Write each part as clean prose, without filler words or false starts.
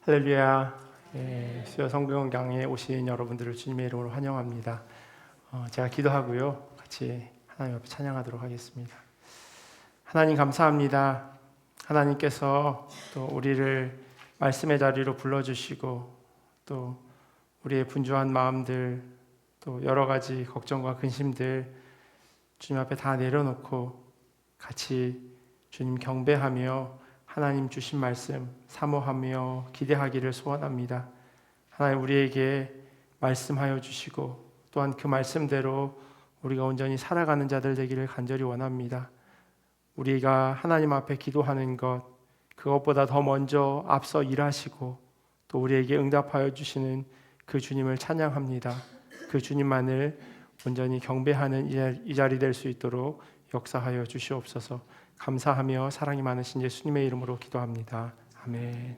할렐루야. 수요 성경 강에 오신 여러분들을 주님의 이름으로 환영합니다. 제가 기도하고요, 같이 하나님 앞에 찬양하도록 하겠습니다. 하나님 감사합니다. 하나님께서 또 우리를 말씀의 자리로 불러주시고, 또 우리의 분주한 마음들, 또 여러 가지 걱정과 근심들 주님 앞에 다 내려놓고 같이 주님 경배하며 하나님 주신 말씀 사모하며 기대하기를 소원합니다. 하나님, 우리에게 말씀하여 주시고 또한 그 말씀대로 우리가 온전히 살아가는 자들 되기를 간절히 원합니다. 우리가 하나님 앞에 기도하는 것, 그것보다 더 먼저 앞서 일하시고 또 우리에게 응답하여 주시는 그 주님을 찬양합니다. 그 주님만을 온전히 경배하는 이 자리 될 수 있도록 역사하여 주시옵소서. 감사하며 사랑이 많으신 예수님의 이름으로 기도합니다. 아멘.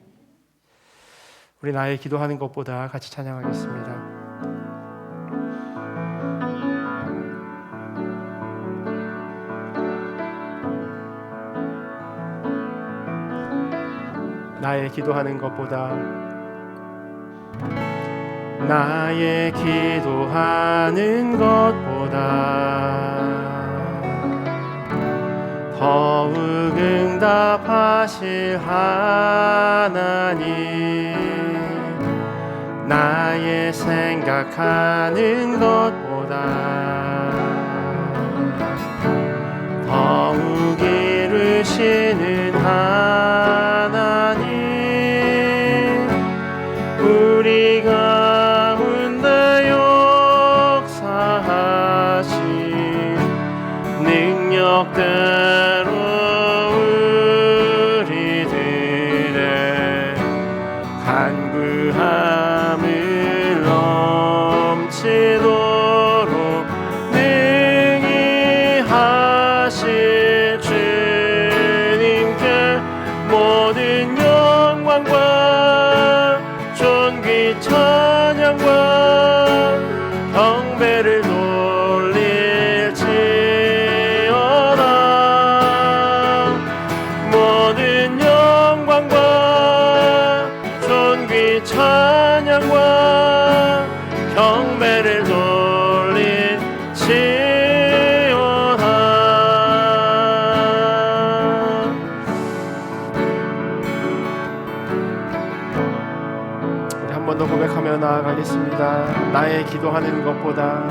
우리 나의 기도하는 것보다 같이 찬양하겠습니다. 나의 기도하는 것보다, 나의 기도하는 것보다 더욱 응답하실 하나님, 나의 생각하는 것보다 더욱 이루시는 하나님, 우리 가운데 역사하신 능력대로 우리들의 간구함을 넘치도록 능히 하실 주님께 모든 영광과 존귀 찬양과 경배를 돌릴지어다. 모든 영광과 존귀 찬양과 경배를 돌릴지어다. 우리 한 번 더 고백하며 나아가겠습니다. 나의 기도하는 것보다,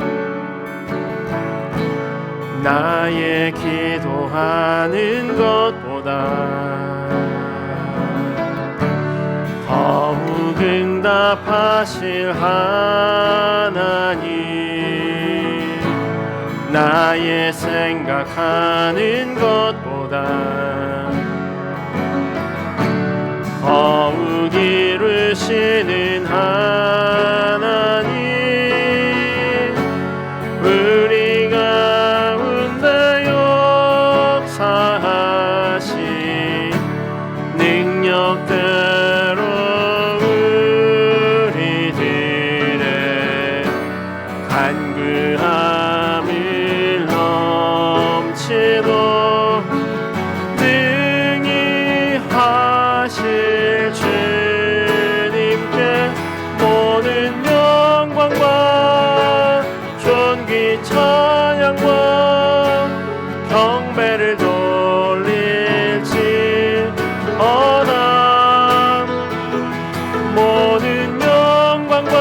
나의 기도하는 것보다 더욱 응답하실 하나님, 나의 생각하는 것보다 더욱 이루시는 하나님, 우리 가운데 역사하신 능력대로 우리들의 간구함을 넘치도록 능히 하실 주님께 모든 영광과 존귀 찬양과 경배를 돌릴지어다. 모든 영광과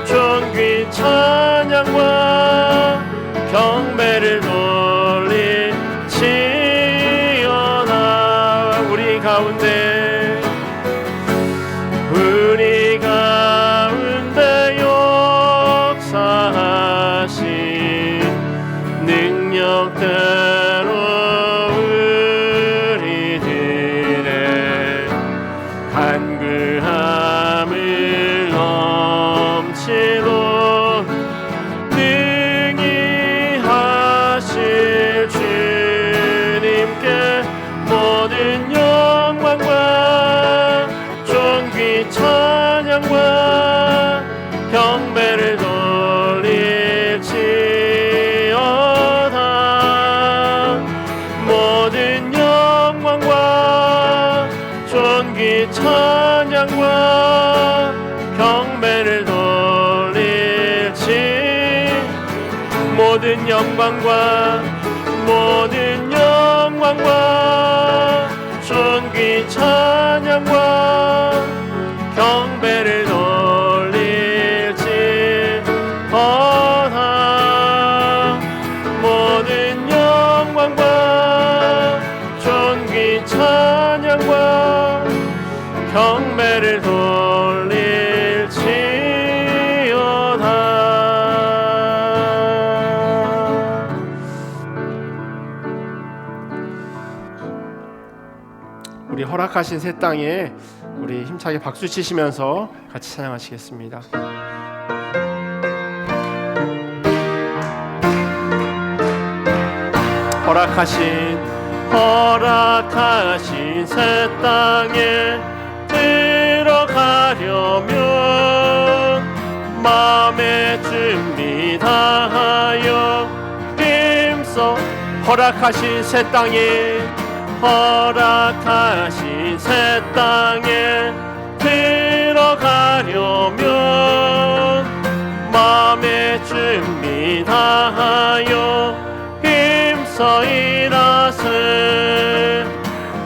존귀 찬양과 경배를 돌릴지어다. 우리 가운데 역사하신 능력대로 우리들의 간구함을 넘치도록 능히 하실 주님께 모든 영광과 존귀 찬양과 경배를 돌릴지어다. 모든 영광과 존귀 찬양과 찬양과 경배를 돌릴지 모든 영광과 존귀 찬양과 경배를 돌릴지 모든 영광과 존귀 찬양과 경배를 돌릴지어다. 우리 허락하신 새 땅에 우리 힘차게 박수 치시면서 같이 찬양하시겠습니다. 허락하신 새 땅에 들어가려면 마음의 준비 다하여 힘써 허락하신 새 땅에 들어가려면 마음의 준비 다하여 힘써 일하세.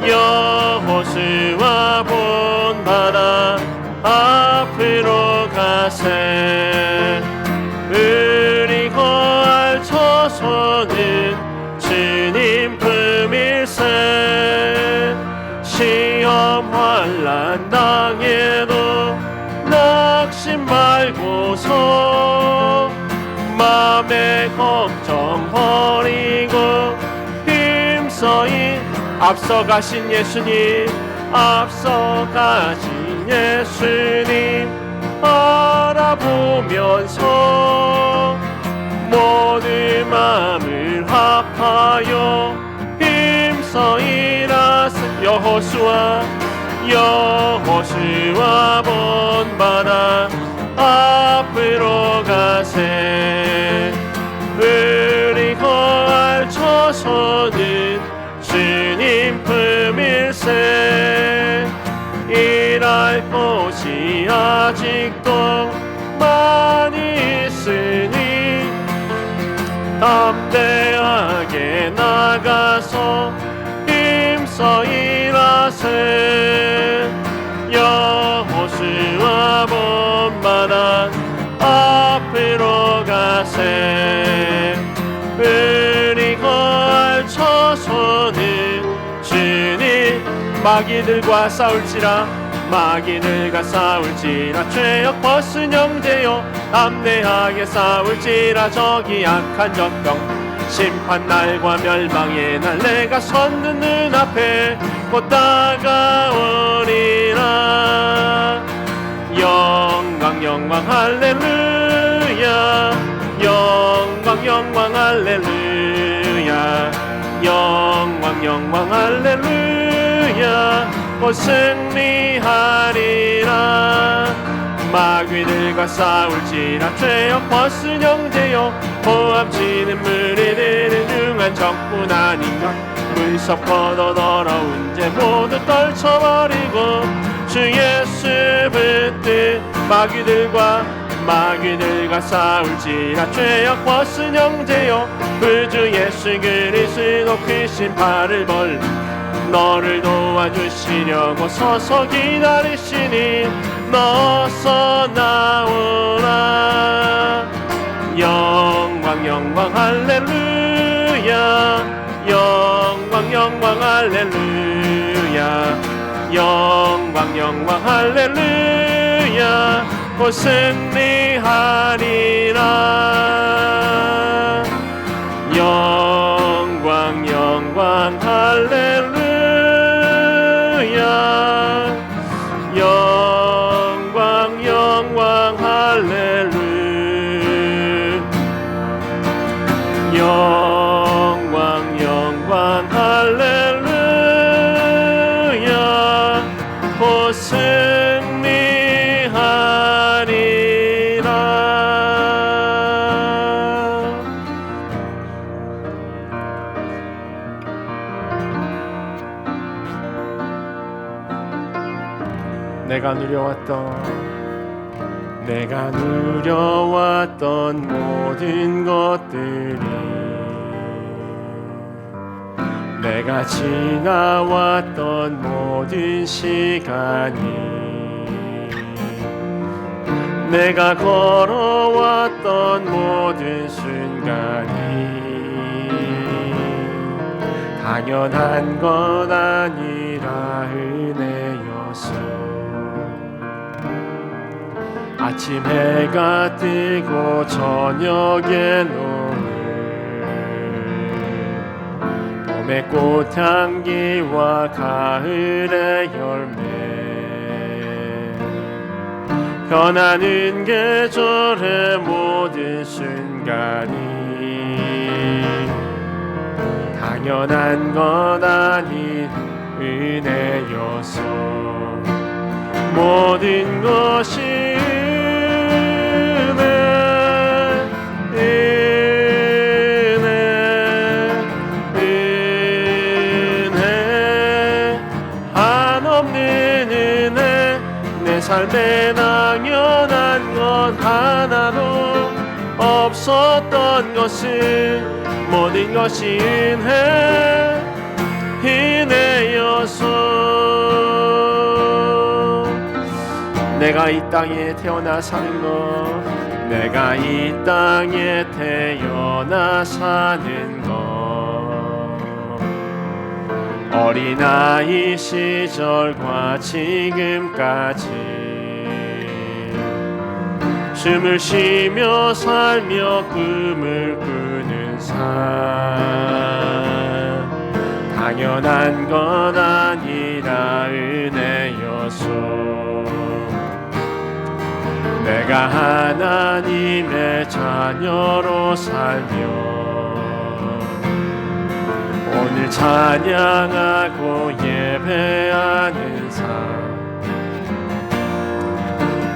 여호수아 본받아 앞으로 가세. 우리 거할 처소는 주님 품일세. 시험 환난 당해도 낙심 말고서 맘의 걱정 버리고 힘써 앞서가신 예수님 알아보면서 모든 마음을 합하여 힘써 일하세. 여호수아 본받아 앞으로 가세. 우리 거할 처소는 주님 품일세. 일할 곳이 아직도 많이 있으니 담대하게 나가서 힘써 일하세. 여호수아 본받아 앞으로 가세. 우리 거할 처소는 주님 마귀들과 싸울지라 죄악 벗은 형제여 담대하게 싸울지라. 저기 악한 적병 심판날과 멸망의 날 내가 섰는 눈앞에 곧 다가오리라. 영광 할렐루야. 영광 할렐루야. 영광 할렐루야. 곧 승리하리라. 마귀들과 싸울지라 죄악 벗은 형제여 포함치는 물이 되는 융한 적군 아닌가. 물속 포도 더러운 죄 모두 떨쳐버리고 주 예수 붙들 마귀들과 싸울지라 죄악 벗은 형제여 구주 예수 그리스도 크신 팔을 벌리 너를 도와주시려고 서서 기다리시니 너서 나오라. 영광 할렐루야. 영광 할렐루야. 영광 할렐루야. 곧 승리하리라. 영광 할렐루야. 영광 할렐루야. 영광 할렐루야. 곧 승리하리라. 내가 누려왔던 모든 것들이, 내가 지나왔던 모든 시간이, 내가 걸어왔던 모든 순간이 당연한 건 아니라 은혜여서, 아침 해가 뜨고 저녁에 노을, 봄의 꽃향기와 가을의 열매, 변하는 계절의 모든 순간이 당연한 건 아닌 은혜여서, 모든 것이 은혜, 한없는 은혜. 내 삶에 당연한 것 하나도 없었던 것은 모든 것이 은혜여서, 내가 이 땅에 태어나 사는 것, 내가 이 땅에 태어나 사는 것, 어린아이 시절과 지금까지 숨을 쉬며 살며 꿈을 꾸는 삶, 당연한 건 아니라 은혜여서, 내가 하나님의 자녀로 살며 오늘 찬양하고 예배하는 삶,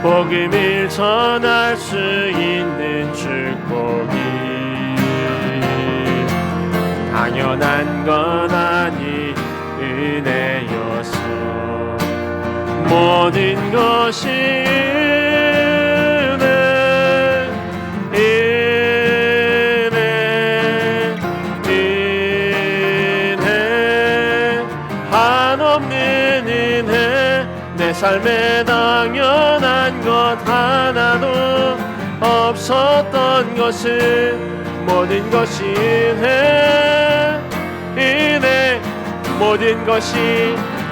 복음을 전할 수 있는 축복이 당연한 건 아니 은혜여서, 모든 것이 은혜, 한없는 은혜. 내 삶에 당연한 것 하나도 없었던 것은 모든 것이 은혜, 모든 것이 은혜,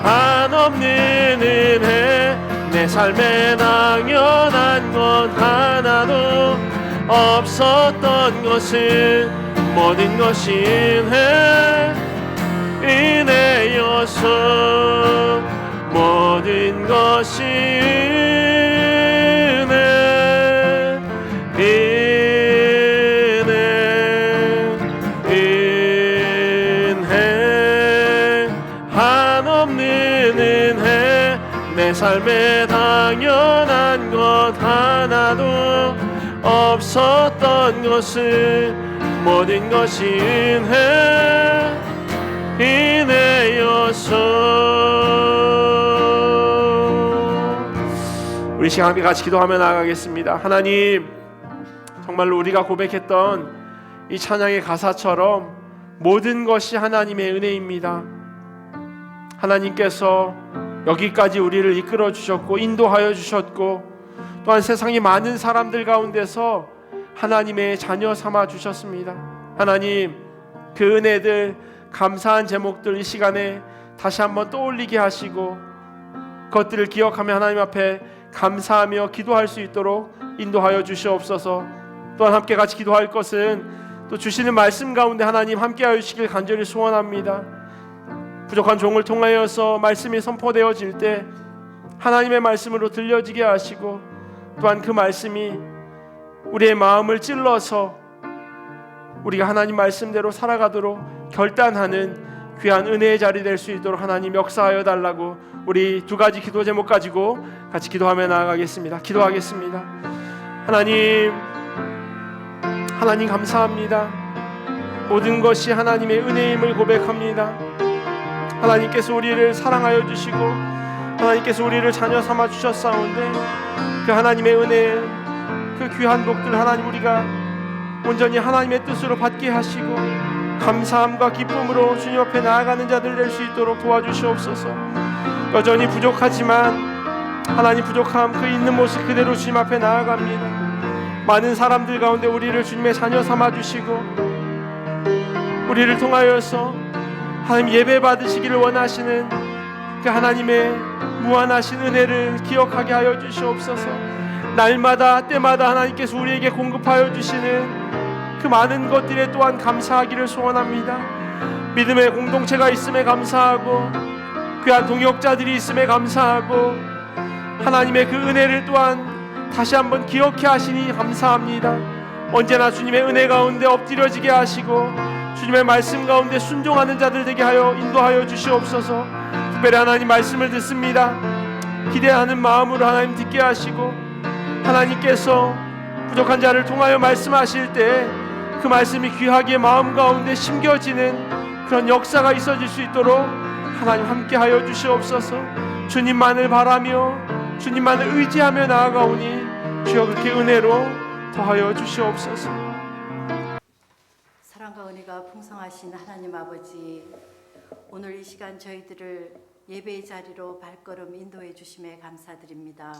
한없는 은혜. 내 삶에 당연한 것 하나도 없었던 것은 모든 것이 은혜여서, 모든 것이 은혜, 한없는 은혜. 내 삶에 당연한 것 하나도 없었던 것은 모든 것이 은혜여서. 우리 시간 함께 같이 기도하며 나아가겠습니다. 하나님, 정말로 우리가 고백했던 이 찬양의 가사처럼 모든 것이 하나님의 은혜입니다. 하나님께서 여기까지 우리를 이끌어 주셨고 인도하여 주셨고, 또한 세상의 많은 사람들 가운데서 하나님의 자녀 삼아 주셨습니다. 하나님, 그 은혜들, 감사한 제목들 이 시간에 다시 한번 떠올리게 하시고, 그것들을 기억하며 하나님 앞에 감사하며 기도할 수 있도록 인도하여 주시옵소서. 또한 함께 같이 기도할 것은 또 주시는 말씀 가운데 하나님 함께하여 주시길 간절히 소원합니다. 부족한 종을 통하여서 말씀이 선포되어질 때 하나님의 말씀으로 들려지게 하시고, 또한 그 말씀이 우리의 마음을 찔러서 우리가 하나님 말씀대로 살아가도록 결단하는 귀한 은혜의 자리 될 수 있도록 하나님 역사하여 달라고 우리 두 가지 기도 제목 가지고 같이 기도하며 나아가겠습니다. 기도하겠습니다. 하나님 감사합니다. 모든 것이 하나님의 은혜임을 고백합니다. 하나님께서 우리를 사랑하여 주시고 하나님께서 우리를 자녀 삼아 주셨사온데 그 하나님의 은혜, 그 귀한 복들 하나님 우리가 온전히 하나님의 뜻으로 받게 하시고 감사함과 기쁨으로 주님 앞에 나아가는 자들 될 수 있도록 도와주시옵소서. 여전히 부족하지만 하나님 부족함 그 있는 모습 그대로 주님 앞에 나아갑니다. 많은 사람들 가운데 우리를 주님의 자녀 삼아 주시고 우리를 통하여서 하나님 예배 받으시기를 원하시는 그 하나님의 무한하신 은혜를 기억하게 하여 주시옵소서. 날마다 때마다 하나님께서 우리에게 공급하여 주시는 그 많은 것들에 또한 감사하기를 소원합니다. 믿음의 공동체가 있음에 감사하고 귀한 동역자들이 있음에 감사하고 하나님의 그 은혜를 또한 다시 한번 기억해 하시니 감사합니다. 언제나 주님의 은혜 가운데 엎드려지게 하시고 주님의 말씀 가운데 순종하는 자들 되게 하여 인도하여 주시옵소서. 특별히 하나님 말씀을 듣습니다. 기대하는 마음으로 하나님 듣게 하시고 하나님께서 부족한 자를 통하여 말씀하실 때 그 말씀이 귀하게 마음 가운데 심겨지는 그런 역사가 있어질 수 있도록 하나님 함께 하여 주시옵소서. 주님만을 바라며 주님만을 의지하며 나아가오니 주여 그렇게 은혜로 더하여 주시옵소서. 사랑과 은혜가 풍성하신 하나님 아버지, 오늘 이 시간 저희들을 예배의 자리로 발걸음 인도해 주심에 감사드립니다.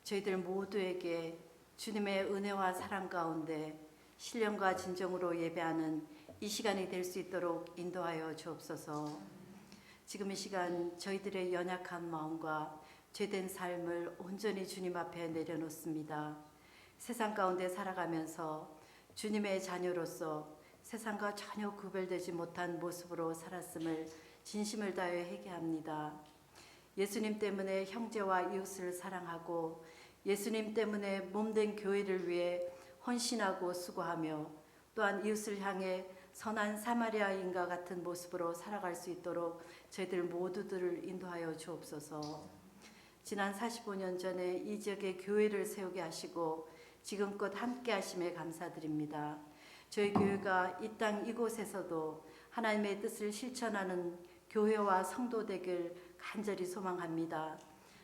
저희들 모두에게 주님의 은혜와 사랑 가운데 신령과 진정으로 예배하는 이 시간이 될 수 있도록 인도하여 주옵소서. 지금 이 시간 저희들의 연약한 마음과 죄된 삶을 온전히 주님 앞에 내려놓습니다. 세상 가운데 살아가면서 주님의 자녀로서 세상과 전혀 구별되지 못한 모습으로 살았음을 진심을 다해 회개합니다. 예수님 때문에 형제와 이웃을 사랑하고 예수님 때문에 몸된 교회를 위해 헌신하고 수고하며 또한 이웃을 향해 선한 사마리아인과 같은 모습으로 살아갈 수 있도록 저희들 모두들을 인도하여 주옵소서. 지난 45년 전에 이 지역에 교회를 세우게 하시고 지금껏 함께 하심에 감사드립니다. 저희 교회가 이 땅 이곳에서도 하나님의 뜻을 실천하는 교회와 성도 되길 간절히 소망합니다.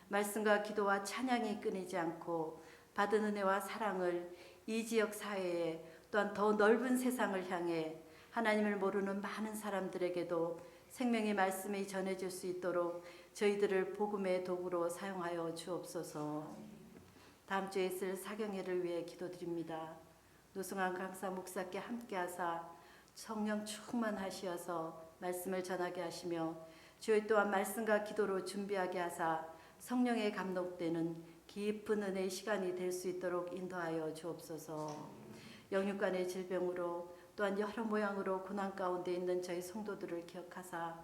말씀과 기도와 찬양이 끊이지 않고 받은 은혜와 사랑을 이 지역 사회에 또한 더 넓은 세상을 향해 하나님을 모르는 많은 사람들에게도 생명의 말씀이 전해질 수 있도록 저희들을 복음의 도구로 사용하여 주옵소서. 다음 주에 있을 사경회를 위해 기도드립니다. 노승환 강사 목사께 함께하사 성령 충만하시어서 말씀을 전하게 하시며 저희 또한 말씀과 기도로 준비하게 하사 성령에 감동되는 깊은 은혜의 시간이 될 수 있도록 인도하여 주옵소서. 영육간의 질병으로 또한 여러 모양으로 고난 가운데 있는 저희 성도들을 기억하사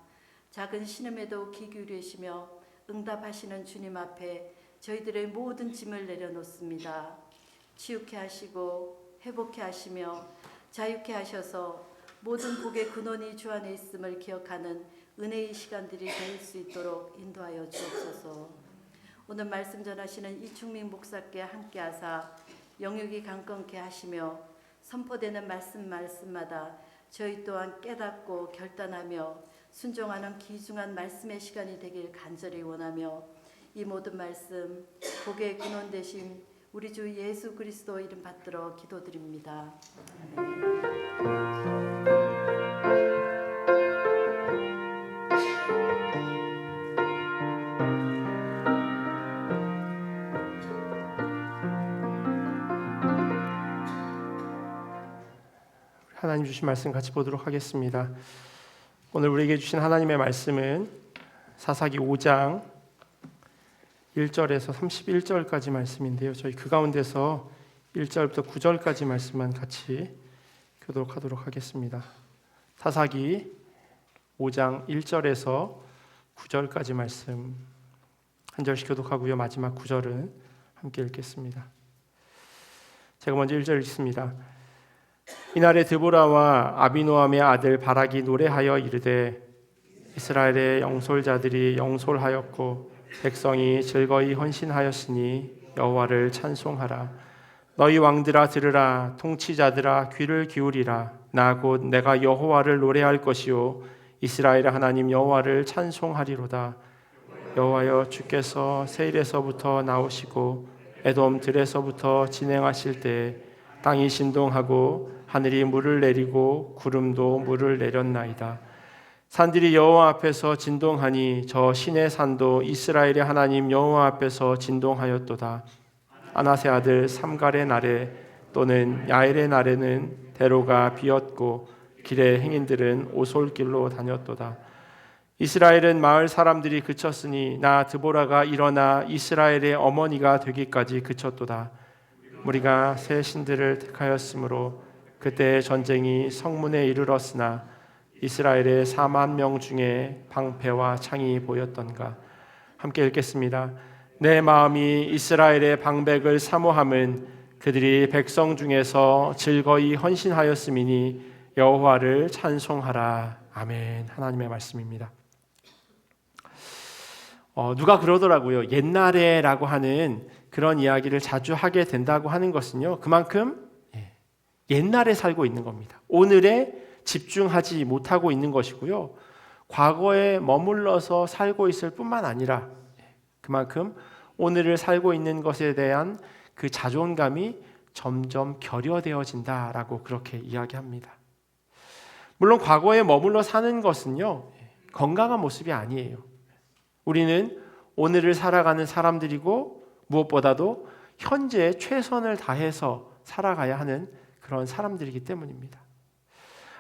작은 신음에도 귀 기울이시며 응답하시는 주님 앞에 저희들의 모든 짐을 내려놓습니다. 치유케 하시고 회복케 하시며 자유케 하셔서 모든 복의 근원이 주 안에 있음을 기억하는 은혜의 시간들이 될 수 있도록 인도하여 주옵소서. 오늘 말씀 전하시는 이충민 목사께 함께하사 영육이 강건케 하시며 선포되는 말씀마다 저희 또한 깨닫고 결단하며 순종하는 귀중한 말씀의 시간이 되길 간절히 원하며 이 모든 말씀 복의 근원 되신 우리 주 예수 그리스도 이름 받들어 기도드립니다. 아멘. 하나님 주신 말씀 같이 보도록 하겠습니다. 오늘 우리에게 주신 하나님의 말씀은 사사기 5장 1절에서 31절까지 말씀인데요. 저희 그 가운데서 1절부터 9절까지 말씀만 같이 교독하도록 하겠습니다. 사사기 5장 1절에서 9절까지 말씀 한 절씩 교독하고요. 마지막 9절은 함께 읽겠습니다. 제가 먼저 1절 읽습니다. 이날에 드보라와 아비노함의 아들 바락이 노래하여 이르되 이스라엘의 영솔자들이 영솔하였고 백성이 즐거이 헌신하였으니 여호와를 찬송하라. 너희 왕들아 들으라. 통치자들아 귀를 기울이라. 나 곧 내가 여호와를 노래할 것이요 이스라엘의 하나님 여호와를 찬송하리로다. 여호와여, 주께서 세일에서부터 나오시고 에돔 들에서부터 진행하실 때 땅이 신동하고 하늘이 물을 내리고 구름도 물을 내렸나이다. 산들이 여호와 앞에서 진동하니 저 신의 산도 이스라엘의 하나님 여호와 앞에서 진동하였도다. 아나세 아들 삼갈의 날에 또는 야엘의 날에는 대로가 비었고 길의 행인들은 오솔길로 다녔도다. 이스라엘은 마을 사람들이 그쳤으니 나 드보라가 일어나 이스라엘의 어머니가 되기까지 그쳤도다. 우리가 새 신들을 택하였으므로 그때 전쟁이 성문에 이르렀으나 이스라엘의 4만 명 중에 방패와 창이 보였던가. 함께 읽겠습니다. 내 마음이 이스라엘의 방백을 사모함은 그들이 백성 중에서 즐거이 헌신하였음이니 여호와를 찬송하라. 아멘. 하나님의 말씀입니다. 누가 그러더라고요. 옛날에라고 하는 그런 이야기를 자주 하게 된다고 하는 것은요, 그만큼 옛날에 살고 있는 겁니다. 오늘에 집중하지 못하고 있는 것이고요, 과거에 머물러서 살고 있을 뿐만 아니라 그만큼 오늘을 살고 있는 것에 대한 그 자존감이 점점 결여되어진다라고 그렇게 이야기합니다. 물론 과거에 머물러 사는 것은요, 건강한 모습이 아니에요. 우리는 오늘을 살아가는 사람들이고 무엇보다도 현재에 최선을 다해서 살아가야 하는 그런 사람들이기 때문입니다.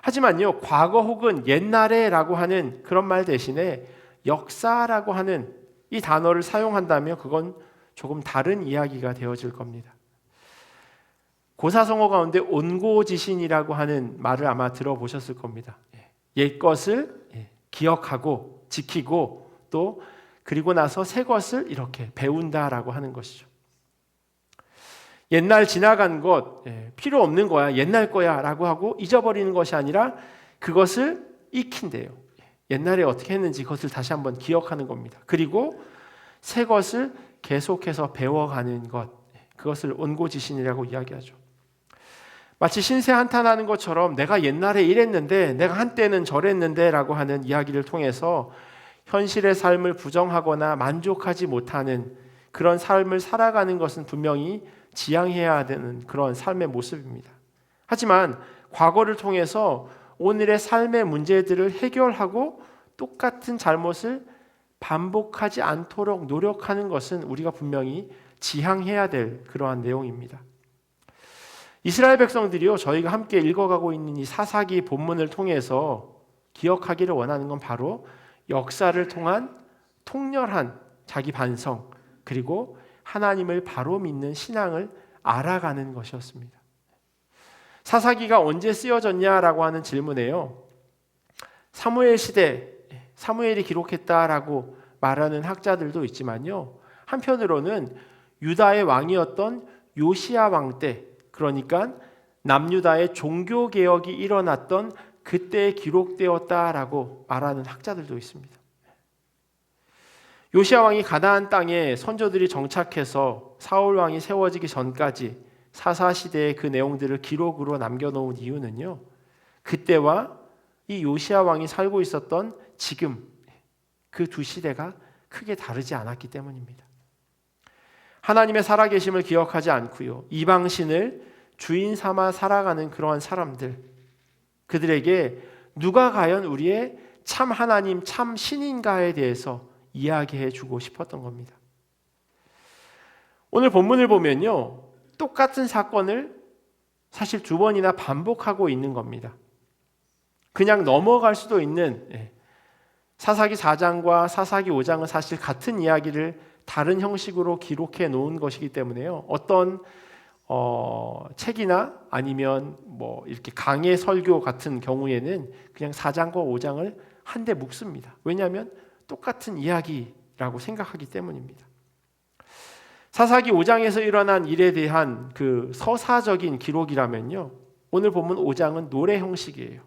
하지만요, 과거 혹은 옛날에라고 하는 그런 말 대신에 역사라고 하는 이 단어를 사용한다면 그건 조금 다른 이야기가 되어질 겁니다. 고사성어 가운데 온고지신이라고 하는 말을 아마 들어보셨을 겁니다. 옛것을 기억하고 지키고 또 그리고 나서 새 것을 이렇게 배운다라고 하는 것이죠. 옛날 지나간 것, 필요 없는 거야, 옛날 거야 라고 하고 잊어버리는 것이 아니라 그것을 익힌대요. 옛날에 어떻게 했는지 그것을 다시 한번 기억하는 겁니다. 그리고 새 것을 계속해서 배워가는 것, 그것을 온고지신이라고 이야기하죠. 마치 신세 한탄하는 것처럼 내가 옛날에 이랬는데, 내가 한때는 저랬는데 라고 하는 이야기를 통해서 현실의 삶을 부정하거나 만족하지 못하는 그런 삶을 살아가는 것은 분명히 지양해야 되는 그런 삶의 모습입니다. 하지만 과거를 통해서 오늘의 삶의 문제들을 해결하고 똑같은 잘못을 반복하지 않도록 노력하는 것은 우리가 분명히 지향해야 될 그러한 내용입니다. 이스라엘 백성들이요, 저희가 함께 읽어가고 있는 이 사사기 본문을 통해서 기억하기를 원하는 건 바로 역사를 통한 통렬한 자기 반성, 그리고 하나님을 바로 믿는 신앙을 알아가는 것이었습니다. 사사기가 언제 쓰여졌냐라고 하는 질문에요, 사무엘 시대, 사무엘이 기록했다라고 말하는 학자들도 있지만요, 한편으로는 유다의 왕이었던 요시야 왕 때, 그러니까 남유다의 종교개혁이 일어났던 그때 기록되었다라고 말하는 학자들도 있습니다. 요시야 왕이 가나안 땅에 선조들이 정착해서 사울 왕이 세워지기 전까지 사사시대의 그 내용들을 기록으로 남겨놓은 이유는요, 그때와 이 요시야 왕이 살고 있었던 지금 그 두 시대가 크게 다르지 않았기 때문입니다. 하나님의 살아계심을 기억하지 않고요, 이방신을 주인 삼아 살아가는 그러한 사람들, 그들에게 누가 과연 우리의 참 하나님, 참 신인가에 대해서 이야기해 주고 싶었던 겁니다. 오늘 본문을 보면요, 똑같은 사건을 사실 두 번이나 반복하고 있는 겁니다. 그냥 넘어갈 수도 있는, 사사기 4장과 사사기 5장은 사실 같은 이야기를 다른 형식으로 기록해 놓은 것이기 때문에요, 어떤 책이나 아니면 뭐 이렇게 강의 설교 같은 경우에는 그냥 4장과 5장을 한데 묶습니다. 왜냐하면 똑같은 이야기라고 생각하기 때문입니다. 사사기 5장에서 일어난 일에 대한 그 서사적인 기록이라면요, 오늘 본문 5장은 노래 형식이에요.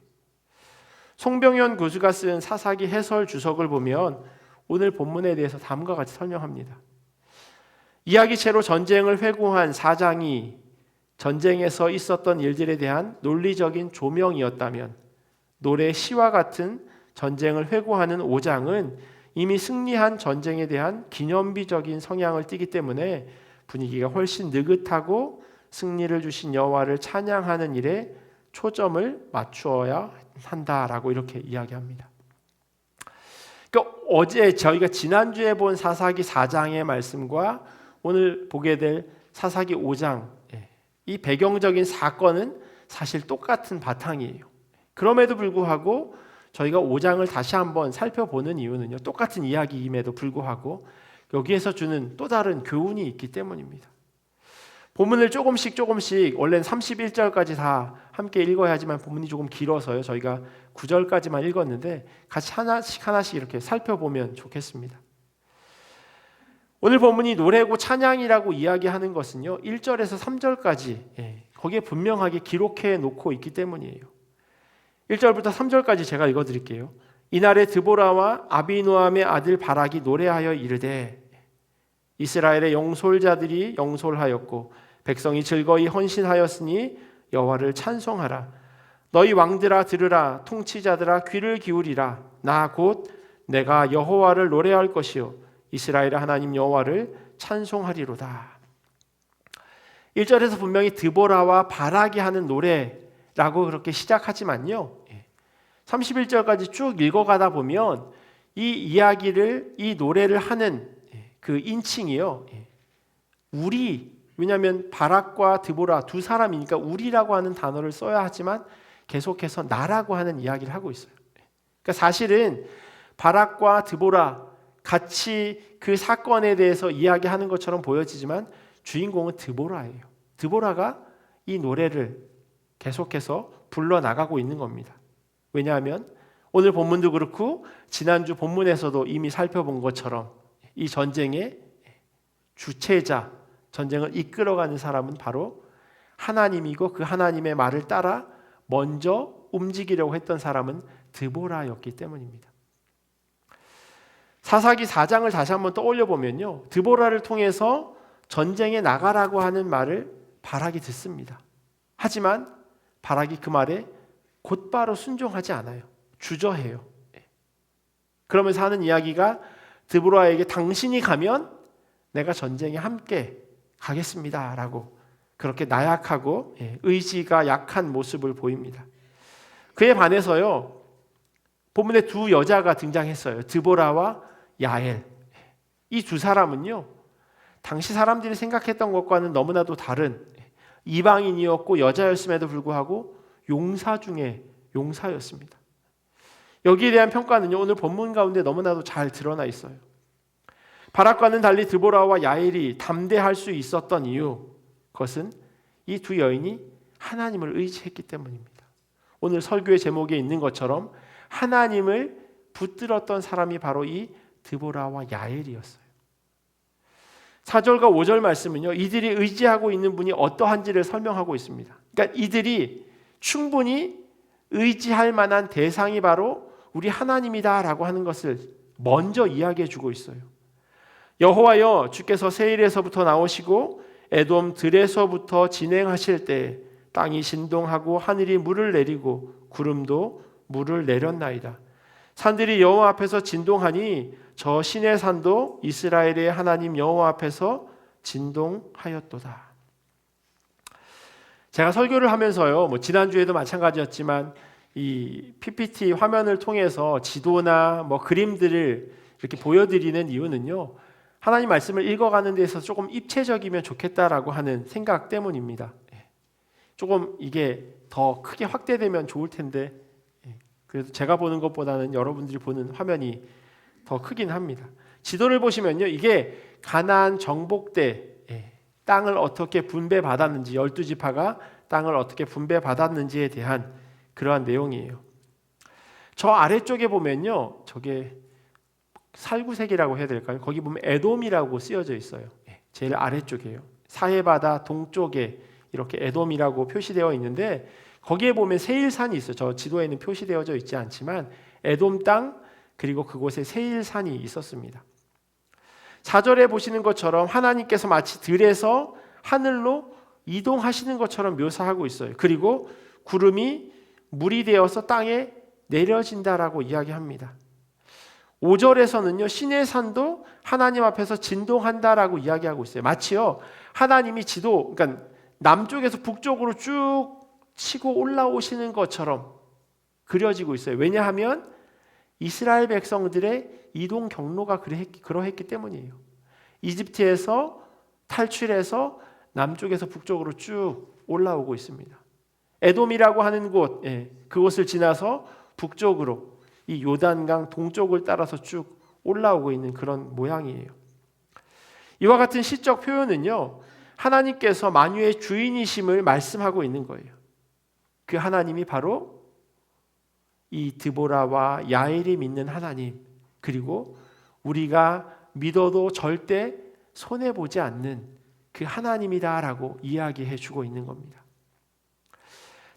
송병현 교수가 쓴 사사기 해설 주석을 보면 오늘 본문에 대해서 다음과 같이 설명합니다. 이야기체로 전쟁을 회고한 4장이 전쟁에서 있었던 일들에 대한 논리적인 조명이었다면 노래 시와 같은 전쟁을 회고하는 5장은 이미 승리한 전쟁에 대한 기념비적인 성향을 띠기 때문에 분위기가 훨씬 느긋하고 승리를 주신 여호와를 찬양하는 일에 초점을 맞추어야 한다라고 이렇게 이야기합니다. 그러니까 어제 저희가 지난주에 본 사사기 4장의 말씀과 오늘 보게 될 사사기 5장, 이 배경적인 사건은 사실 똑같은 바탕이에요. 그럼에도 불구하고 저희가 5장을 다시 한번 살펴보는 이유는요, 똑같은 이야기임에도 불구하고 여기에서 주는 또 다른 교훈이 있기 때문입니다. 본문을 조금씩 원래는 31절까지 다 함께 읽어야 하지만 본문이 조금 길어서요, 저희가 9절까지만 읽었는데 같이 하나씩 이렇게 살펴보면 좋겠습니다. 오늘 본문이 노래고 찬양이라고 이야기하는 것은요, 1절에서 3절까지 거기에 분명하게 기록해 놓고 있기 때문이에요. 1절부터 3절까지 제가 읽어드릴게요. 이날에 드보라와 아비노함의 아들 바락이 노래하여 이르되 이스라엘의 영솔자들이 영솔하였고 백성이 즐거이 헌신하였으니 여호와를 찬송하라. 너희 왕들아 들으라. 통치자들아 귀를 기울이라. 나 곧 내가 여호와를 노래할 것이요 이스라엘의 하나님 여호와를 찬송하리로다. 1절에서 분명히 드보라와 바락이 하는 노래라고 그렇게 시작하지만요, 31절까지 쭉 읽어가다 보면 이 노래를 하는 그 인칭이요, 왜냐하면 바락과 드보라 두 사람이니까 우리라고 하는 단어를 써야 하지만 계속해서 나라고 하는 이야기를 하고 있어요. 그러니까 사실은 바락과 드보라 같이 그 사건에 대해서 이야기하는 것처럼 보여지지만 주인공은 드보라예요. 드보라가 이 노래를 계속해서 불러나가고 있는 겁니다. 왜냐하면 오늘 본문도 그렇고 지난주 본문에서도 이미 살펴본 것처럼 이 전쟁의 주체자, 전쟁을 이끌어가는 사람은 바로 하나님이고 그 하나님의 말을 따라 먼저 움직이려고 했던 사람은 드보라였기 때문입니다. 사사기 4장을 다시 한번 떠올려 보면요, 드보라를 통해서 전쟁에 나가라고 하는 말을 바락이 듣습니다. 하지만 바락이 그 말에 곧바로 순종하지 않아요. 주저해요. 그러면서 하는 이야기가 드보라에게 당신이 가면 내가 전쟁에 함께 가겠습니다 라고 그렇게 나약하고 의지가 약한 모습을 보입니다. 그에 반해서요, 본문에 두 여자가 등장했어요. 드보라와 야엘. 이 두 사람은요, 당시 사람들이 생각했던 것과는 너무나도 다른 이방인이었고 여자였음에도 불구하고 용사 중에 용사였습니다. 여기에 대한 평가는요, 오늘 본문 가운데 너무나도 잘 드러나 있어요. 바락과는 달리 드보라와 야엘이 담대할 수 있었던 이유, 그것은 이 두 여인이 하나님을 의지했기 때문입니다. 오늘 설교의 제목에 있는 것처럼 하나님을 붙들었던 사람이 바로 이 드보라와 야엘이었어요. 4절과 5절 말씀은요, 이들이 의지하고 있는 분이 어떠한지를 설명하고 있습니다. 그러니까 이들이 충분히 의지할 만한 대상이 바로 우리 하나님이다라고 하는 것을 먼저 이야기해 주고 있어요. 여호와여, 주께서 세일에서부터 나오시고 에돔 들에서부터 진행하실 때 땅이 진동하고 하늘이 물을 내리고 구름도 물을 내렸나이다. 산들이 여호와 앞에서 진동하니 저 시내 산도 이스라엘의 하나님 여호와 앞에서 진동하였도다. 제가 설교를 하면서요, 지난주에도 마찬가지였지만 이 PPT 화면을 통해서 지도나 그림들을 이렇게 보여드리는 이유는요, 하나님 말씀을 읽어가는 데서 조금 입체적이면 좋겠다라고 하는 생각 때문입니다. 조금 이게 더 크게 확대되면 좋을 텐데 그래도 제가 보는 것보다는 여러분들이 보는 화면이 더 크긴 합니다. 지도를 보시면요, 이게 가나안 정복 때 땅을 어떻게 분배받았는지, 12지파가 땅을 어떻게 분배받았는지에 대한 그러한 내용이에요. 저 아래쪽에 보면요, 저게 살구색이라고 해야 될까요? 거기 보면 에돔이라고 쓰여져 있어요. 제일 아래쪽이에요. 사해바다 동쪽에 이렇게 에돔이라고 표시되어 있는데 거기에 보면 세일산이 있어요. 저 지도에는 표시되어져 있지 않지만 에돔 땅, 그리고 그곳에 세일산이 있었습니다. 4절에 보시는 것처럼 하나님께서 마치 들에서 하늘로 이동하시는 것처럼 묘사하고 있어요. 그리고 구름이 물이 되어서 땅에 내려진다라고 이야기합니다. 5절에서는요, 시내산도 하나님 앞에서 진동한다라고 이야기하고 있어요. 마치요, 하나님이 그러니까 남쪽에서 북쪽으로 쭉 치고 올라오시는 것처럼 그려지고 있어요. 왜냐하면 이스라엘 백성들의 이동 경로가 그러했기 때문이에요. 이집트에서 탈출해서 남쪽에서 북쪽으로 쭉 올라오고 있습니다. 에돔이라고 하는 곳, 그곳을 지나서 북쪽으로 이 요단강 동쪽을 따라서 쭉 올라오고 있는 그런 모양이에요. 이와 같은 시적 표현은요, 하나님께서 만유의 주인이심을 말씀하고 있는 거예요. 그 하나님이 바로 이 드보라와 야엘이 믿는 하나님, 그리고 우리가 믿어도 절대 손해보지 않는 그 하나님이다라고 이야기해 주고 있는 겁니다.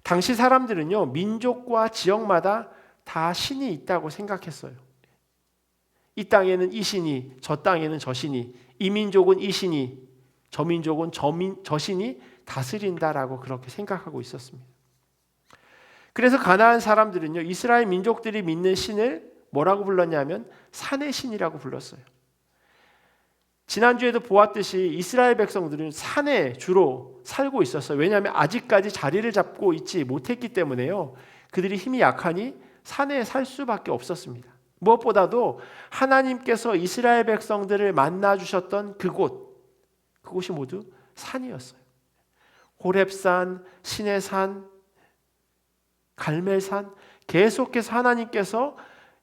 당시 사람들은요, 민족과 지역마다 다 신이 있다고 생각했어요. 이 땅에는 이 신이, 저 땅에는 저 신이, 이 민족은 이 신이, 저 민족은 저 신이 다스린다라고 그렇게 생각하고 있었습니다. 그래서 가나안 사람들은요, 이스라엘 민족들이 믿는 신을 뭐라고 불렀냐면 산의 신이라고 불렀어요. 지난주에도 보았듯이 이스라엘 백성들은 산에 주로 살고 있었어요. 왜냐하면 아직까지 자리를 잡고 있지 못했기 때문에요. 그들이 힘이 약하니 산에 살 수밖에 없었습니다. 무엇보다도 하나님께서 이스라엘 백성들을 만나 주셨던 그곳이 모두 산이었어요. 호렙산, 시내산, 갈멜산, 계속해서 하나님께서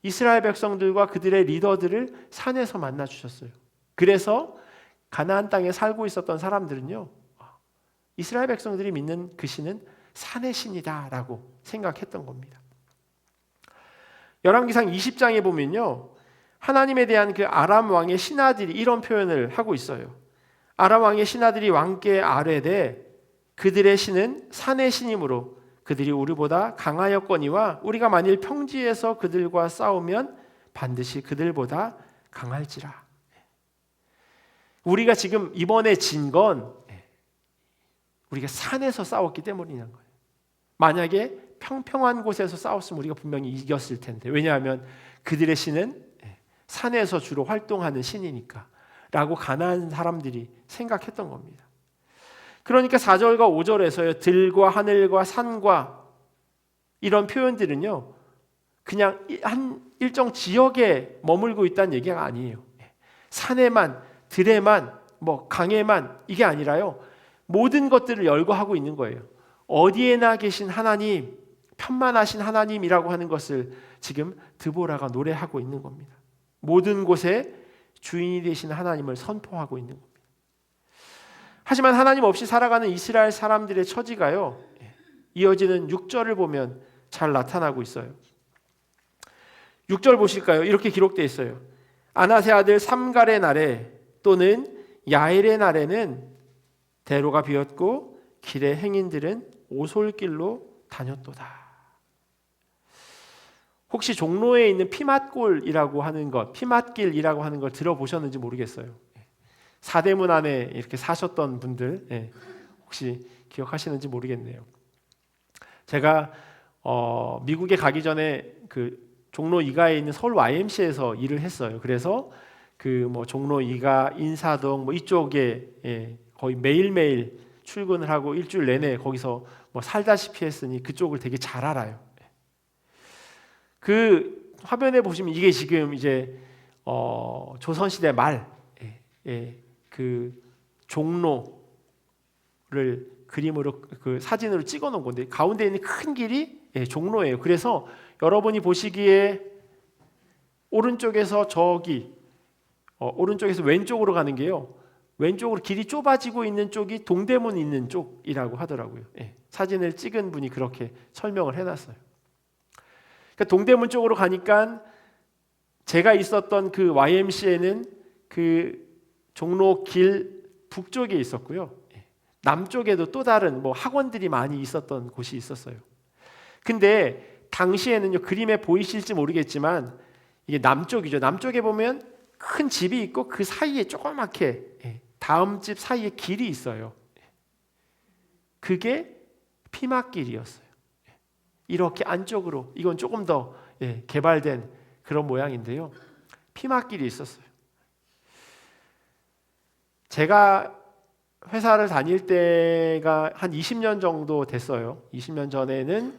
이스라엘 백성들과 그들의 리더들을 산에서 만나 주셨어요. 그래서 가나안 땅에 살고 있었던 사람들은요, 이스라엘 백성들이 믿는 그 신은 산의 신이다라고 생각했던 겁니다. 열왕기상 20장에 보면요, 하나님에 대한 그 아람 왕의 신하들이 이런 표현을 하고 있어요. 아람 왕의 신하들이 왕께 아뢰되 그들의 신은 산의 신이므로 그들이 우리보다 강하였거니와 우리가 만일 평지에서 그들과 싸우면 반드시 그들보다 강할지라. 우리가 지금 이번에 진 건 우리가 산에서 싸웠기 때문이라는 거예요. 만약에 평평한 곳에서 싸웠으면 우리가 분명히 이겼을 텐데, 왜냐하면 그들의 신은 산에서 주로 활동하는 신이니까 라고 가나안 사람들이 생각했던 겁니다. 그러니까 4절과 5절에서요, 들과 하늘과 산과 이런 표현들은요, 그냥 한 일정 지역에 머물고 있다는 얘기가 아니에요. 산에만, 들에만, 강에만, 이게 아니라요, 모든 것들을 열거하고 있는 거예요. 어디에나 계신 하나님, 편만하신 하나님이라고 하는 것을 지금 드보라가 노래하고 있는 겁니다. 모든 곳에 주인이 되신 하나님을 선포하고 있는 겁니다. 하지만 하나님 없이 살아가는 이스라엘 사람들의 처지가요, 이어지는 6절을 보면 잘 나타나고 있어요. 6절 보실까요? 이렇게 기록되어 있어요. 아낫의 아들 삼갈의 날에 또는 야엘의 날에는 대로가 비었고 길의 행인들은 오솔길로 다녔도다. 혹시 종로에 있는 피맛골이라고 하는 것, 피맛길이라고 하는 걸 들어보셨는지 모르겠어요. 사대문 안에 이렇게 사셨던 분들, 혹시 기억하시는지 모르겠네요. 제가 미국에 가기 전에 그 종로 2가에 있는 서울 YMCA에서 일을 했어요. 그래서 그 종로 2가, 인사동 이쪽에 거의 매일매일 출근을 하고 일주일 내내 거기서 살다시피 했으니 그쪽을 되게 잘 알아요. 그 화면에 보시면 이게 지금 이제 조선시대 말 그 종로를 그림으로 그 사진으로 찍어 놓은 건데, 가운데 있는 큰 길이 종로예요. 그래서 여러분이 보시기에 오른쪽에서 오른쪽에서 왼쪽으로 가는 게요, 왼쪽으로 길이 좁아지고 있는 쪽이 동대문 있는 쪽이라고 하더라고요. 사진을 찍은 분이 그렇게 설명을 해놨어요. 그러니까 동대문 쪽으로 가니까 제가 있었던 그 YMCA는 그 종로 길 북쪽에 있었고요, 남쪽에도 또 다른 학원들이 많이 있었던 곳이 있었어요. 근데 당시에는요, 그림에 보이실지 모르겠지만 이게 남쪽이죠. 남쪽에 보면 큰 집이 있고 그 사이에 조그맣게 다음 집 사이에 길이 있어요. 그게 피막길이었어요. 이렇게 안쪽으로, 이건 조금 더 개발된 그런 모양인데요. 피막길이 있었어요. 제가 회사를 다닐 때가 한 20년 정도 됐어요. 20년 전에는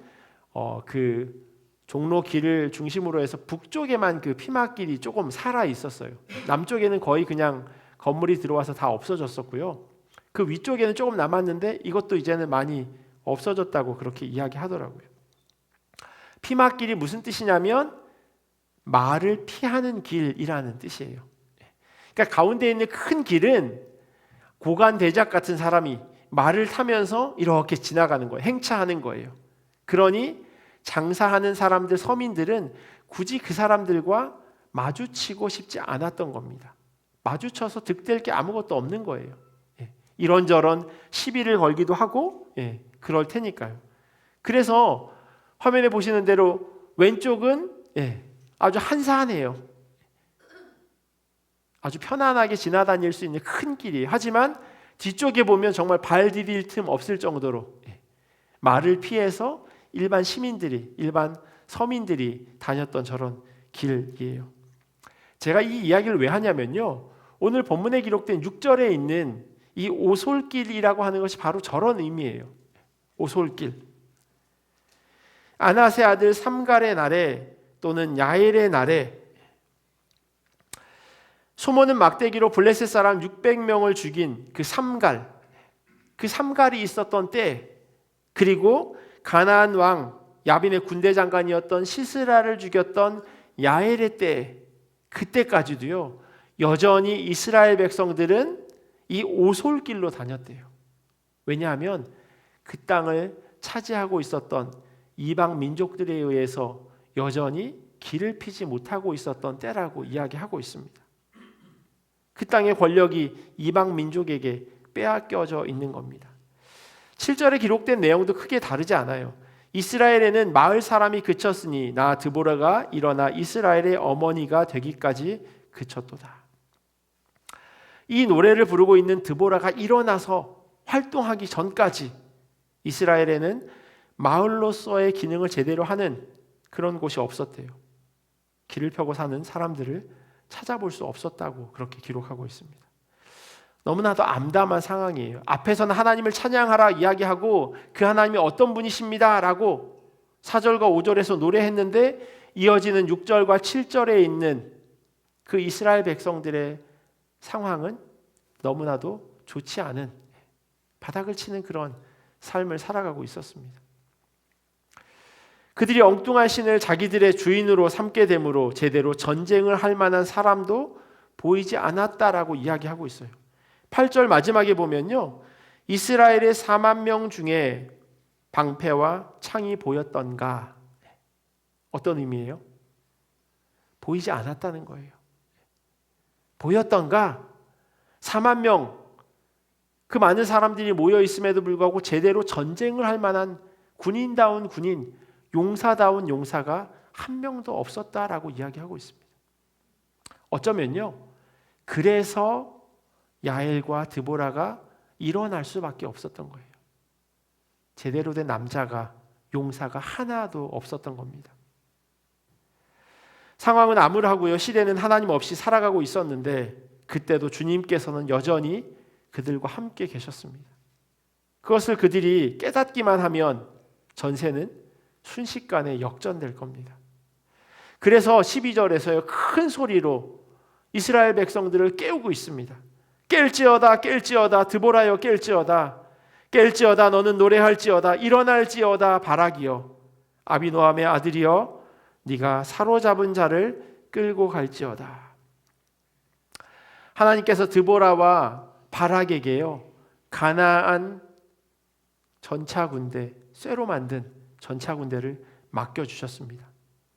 그 종로 길을 중심으로 해서 북쪽에만 그 피막길이 조금 살아 있었어요. 남쪽에는 거의 그냥 건물이 들어와서 다 없어졌었고요. 그 위쪽에는 조금 남았는데 이것도 이제는 많이 없어졌다고 그렇게 이야기하더라고요. 피막길이 무슨 뜻이냐면 말을 피하는 길이라는 뜻이에요. 그러니까 가운데 있는 큰 길은 고관대작 같은 사람이 말을 타면서 이렇게 지나가는 거예요. 행차하는 거예요. 그러니 장사하는 사람들, 서민들은 굳이 그 사람들과 마주치고 싶지 않았던 겁니다. 마주쳐서 득될 게 아무것도 없는 거예요. 이런저런 시비를 걸기도 하고 그럴 테니까요. 그래서 화면에 보시는 대로 왼쪽은 아주 한산해요. 아주 편안하게 지나다닐 수 있는 큰 길이에요. 하지만 뒤쪽에 보면 정말 발 디딜 틈 없을 정도로 말을 피해서 일반 시민들이, 일반 서민들이 다녔던 저런 길이에요. 제가 이 이야기를 왜 하냐면요, 오늘 본문에 기록된 6절에 있는 이 오솔길이라고 하는 것이 바로 저런 의미예요. 오솔길. 아낫의 아들 삼갈의 날에 또는 야엘의 날에 소모는 막대기로 블레셋 사람 600명을 죽인 그 삼갈, 그 삼갈이 있었던 때, 그리고 가나안 왕 야빈의 군대 장관이었던 시스라를 죽였던 야엘의 때, 그때까지도요 여전히 이스라엘 백성들은 이 오솔길로 다녔대요. 왜냐하면 그 땅을 차지하고 있었던 이방 민족들에 의해서 여전히 길을 피지 못하고 있었던 때라고 이야기하고 있습니다. 그 땅의 권력이 이방 민족에게 빼앗겨져 있는 겁니다. 7절에 기록된 내용도 크게 다르지 않아요. 이스라엘에는 마을 사람이 그쳤으니 나 드보라가 일어나 이스라엘의 어머니가 되기까지 그쳤도다. 이 노래를 부르고 있는 드보라가 일어나서 활동하기 전까지 이스라엘에는 마을로서의 기능을 제대로 하는 그런 곳이 없었대요. 길을 펴고 사는 사람들을 찾아볼 수 없었다고 그렇게 기록하고 있습니다. 너무나도 암담한 상황이에요. 앞에서는 하나님을 찬양하라 이야기하고 그 하나님이 어떤 분이십니다 라고 4절과 5절에서 노래했는데, 이어지는 6절과 7절에 있는 그 이스라엘 백성들의 상황은 너무나도 좋지 않은, 바닥을 치는 그런 삶을 살아가고 있었습니다. 그들이 엉뚱한 신을 자기들의 주인으로 삼게 되므로 제대로 전쟁을 할 만한 사람도 보이지 않았다라고 이야기하고 있어요. 8절 마지막에 보면요, 이스라엘의 4만 명 중에 방패와 창이 보였던가? 어떤 의미예요? 보이지 않았다는 거예요. 보였던가? 4만 명, 그 많은 사람들이 모여 있음에도 불구하고 제대로 전쟁을 할 만한 군인다운 군인, 용사다운 용사가 한 명도 없었다라고 이야기하고 있습니다. 어쩌면요, 그래서 야엘과 드보라가 일어날 수밖에 없었던 거예요. 제대로 된 남자가, 용사가 하나도 없었던 겁니다. 상황은 암울하고요, 시대는 하나님 없이 살아가고 있었는데 그때도 주님께서는 여전히 그들과 함께 계셨습니다. 그것을 그들이 깨닫기만 하면 전세는 순식간에 역전될 겁니다. 그래서 12절에서요 큰 소리로 이스라엘 백성들을 깨우고 있습니다. 깰지어다 깰지어다 드보라여 깰지어다 깰지어다 너는 노래할지어다 일어날지어다 바락이여 아비노함의 아들이여 네가 사로잡은 자를 끌고 갈지어다. 하나님께서 드보라와 바락에게요 가나안 전차군대, 쇠로 만든 전차군대를 맡겨주셨습니다.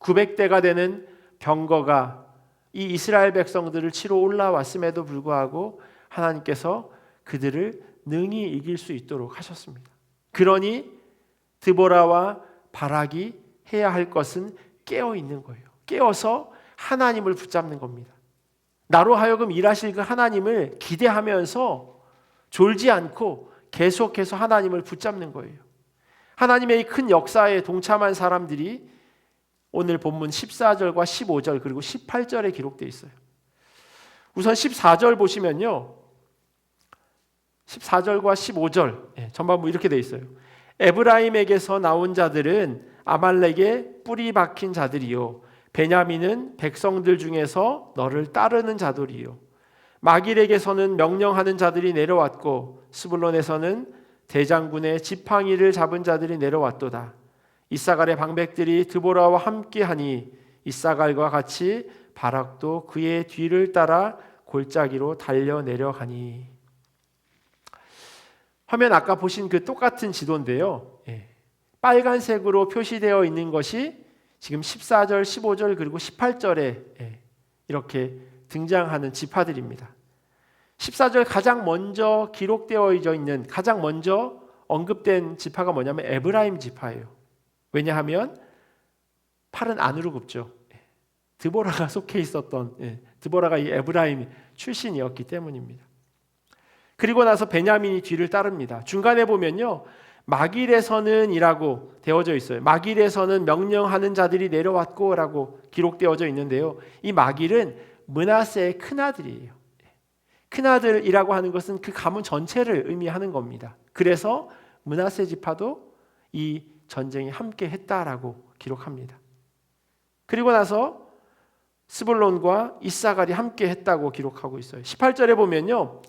900대가 되는 병거가 이 이스라엘 백성들을 치러 올라왔음에도 불구하고 하나님께서 그들을 능히 이길 수 있도록 하셨습니다. 그러니 드보라와 바락이 해야 할 것은 깨어 있는 거예요. 깨어서 하나님을 붙잡는 겁니다. 나로 하여금 일하실 그 하나님을 기대하면서 졸지 않고 계속해서 하나님을 붙잡는 거예요. 하나님의 이 큰 역사에 동참한 사람들이 오늘 본문 14절과 15절 그리고 18절에 기록되어 있어요. 우선 14절 보시면요. 14절과 15절 전반부 이렇게 되어 있어요. 에브라임에게서 나온 자들은 아말렉의 뿌리 박힌 자들이요, 베냐민은 백성들 중에서 너를 따르는 자들이요, 마길에게서는 명령하는 자들이 내려왔고 스불론에서는 대장군의 지팡이를 잡은 자들이 내려왔도다. 이사갈의 방백들이 드보라와 함께하니 이사갈과 같이 바락도 그의 뒤를 따라 골짜기로 달려 내려가니. 화면 아까 보신 그 똑같은 지도인데요. 빨간색으로 표시되어 있는 것이 지금 14절, 15절 그리고 18절에 이렇게 등장하는 지파들입니다. 14절 가장 먼저 기록되어 있는, 가장 먼저 언급된 지파가 뭐냐면 에브라임 지파예요. 왜냐하면 팔은 안으로 굽죠. 드보라가 속해 있었던, 드보라가 이 에브라임 출신이었기 때문입니다. 그리고 나서 베냐민이 뒤를 따릅니다. 중간에 보면요, 마길에서는 이라고 되어져 있어요. 마길에서는 명령하는 자들이 내려왔고 라고 기록되어져 있는데요, 이 마길은 므낫세의 큰아들이에요. 큰아들이라고 하는 것은 그 가문 전체를 의미하는 겁니다. 그래서 므낫세 지파도 이 전쟁에 함께 했다라고 기록합니다. 그리고 나서 스불론과 이사갈이 함께 했다고 기록하고 있어요. 18절에 보면요,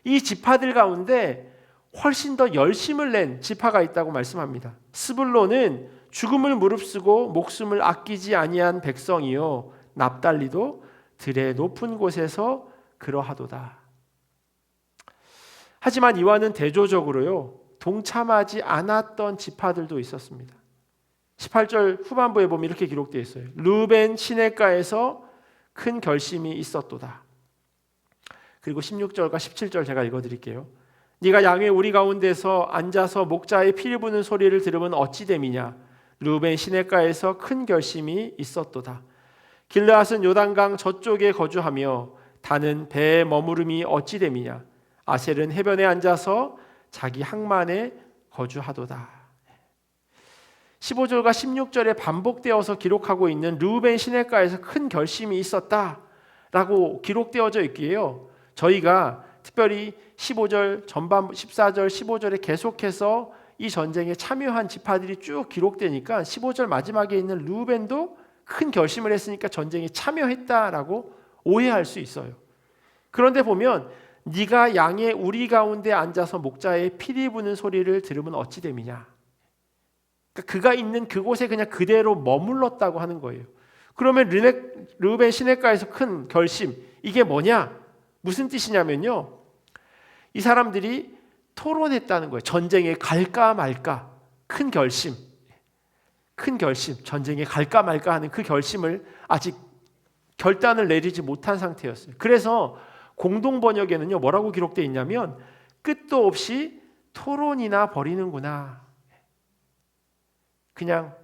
이 지파들 가운데 훨씬 더 열심을 낸 지파가 있다고 말씀합니다. 스불론은 죽음을 무릅쓰고 목숨을 아끼지 아니한 백성이요, 납달리도 들의 높은 곳에서 그러하도다. 하지만 이와는 대조적으로요, 동참하지 않았던 지파들도 있었습니다. 18절 후반부에 보면 이렇게 기록되어 있어요. 르벤 시내가에서 큰 결심이 있었도다. 그리고 16절과 17절 제가 읽어드릴게요. 네가 양의 우리 가운데서 앉아서 목자의 피를 부는 소리를 들으면 어찌 됨이냐. 르벤 시내가에서 큰 결심이 있었도다. 길르앗은 요단강 저쪽에 거주하며 다는 배에 머무름이 어찌 됨이냐. 아셀은 해변에 앉아서 자기 항만에 거주하도다. 15절과 16절에 반복되어서 기록하고 있는 르우벤 시내가에서 큰 결심이 있었다라고 기록되어져 있기에요, 저희가 특별히 15절 전반 14절 15절에 계속해서 이 전쟁에 참여한 지파들이 쭉 기록되니까 15절 마지막에 있는 르우벤도 큰 결심을 했으니까 전쟁에 참여했다라고 오해할 수 있어요. 그런데 보면 네가 양의 우리 가운데 앉아서 목자의 피리 부는 소리를 들으면 어찌 됨이냐. 그러니까 그가 있는 그곳에 그냥 그대로 머물렀다고 하는 거예요. 그러면 르우벤 시내가에서 큰 결심, 이게 뭐냐? 무슨 뜻이냐면요, 이 사람들이 토론했다는 거예요. 전쟁에 갈까 말까. 큰 결심, 전쟁에 갈까 말까 하는 그 결심을 아직 결단을 내리지 못한 상태였어요. 그래서 공동 번역에는요, 뭐라고 기록되어 있냐면 끝도 없이 토론이나 벌이는구나. 그냥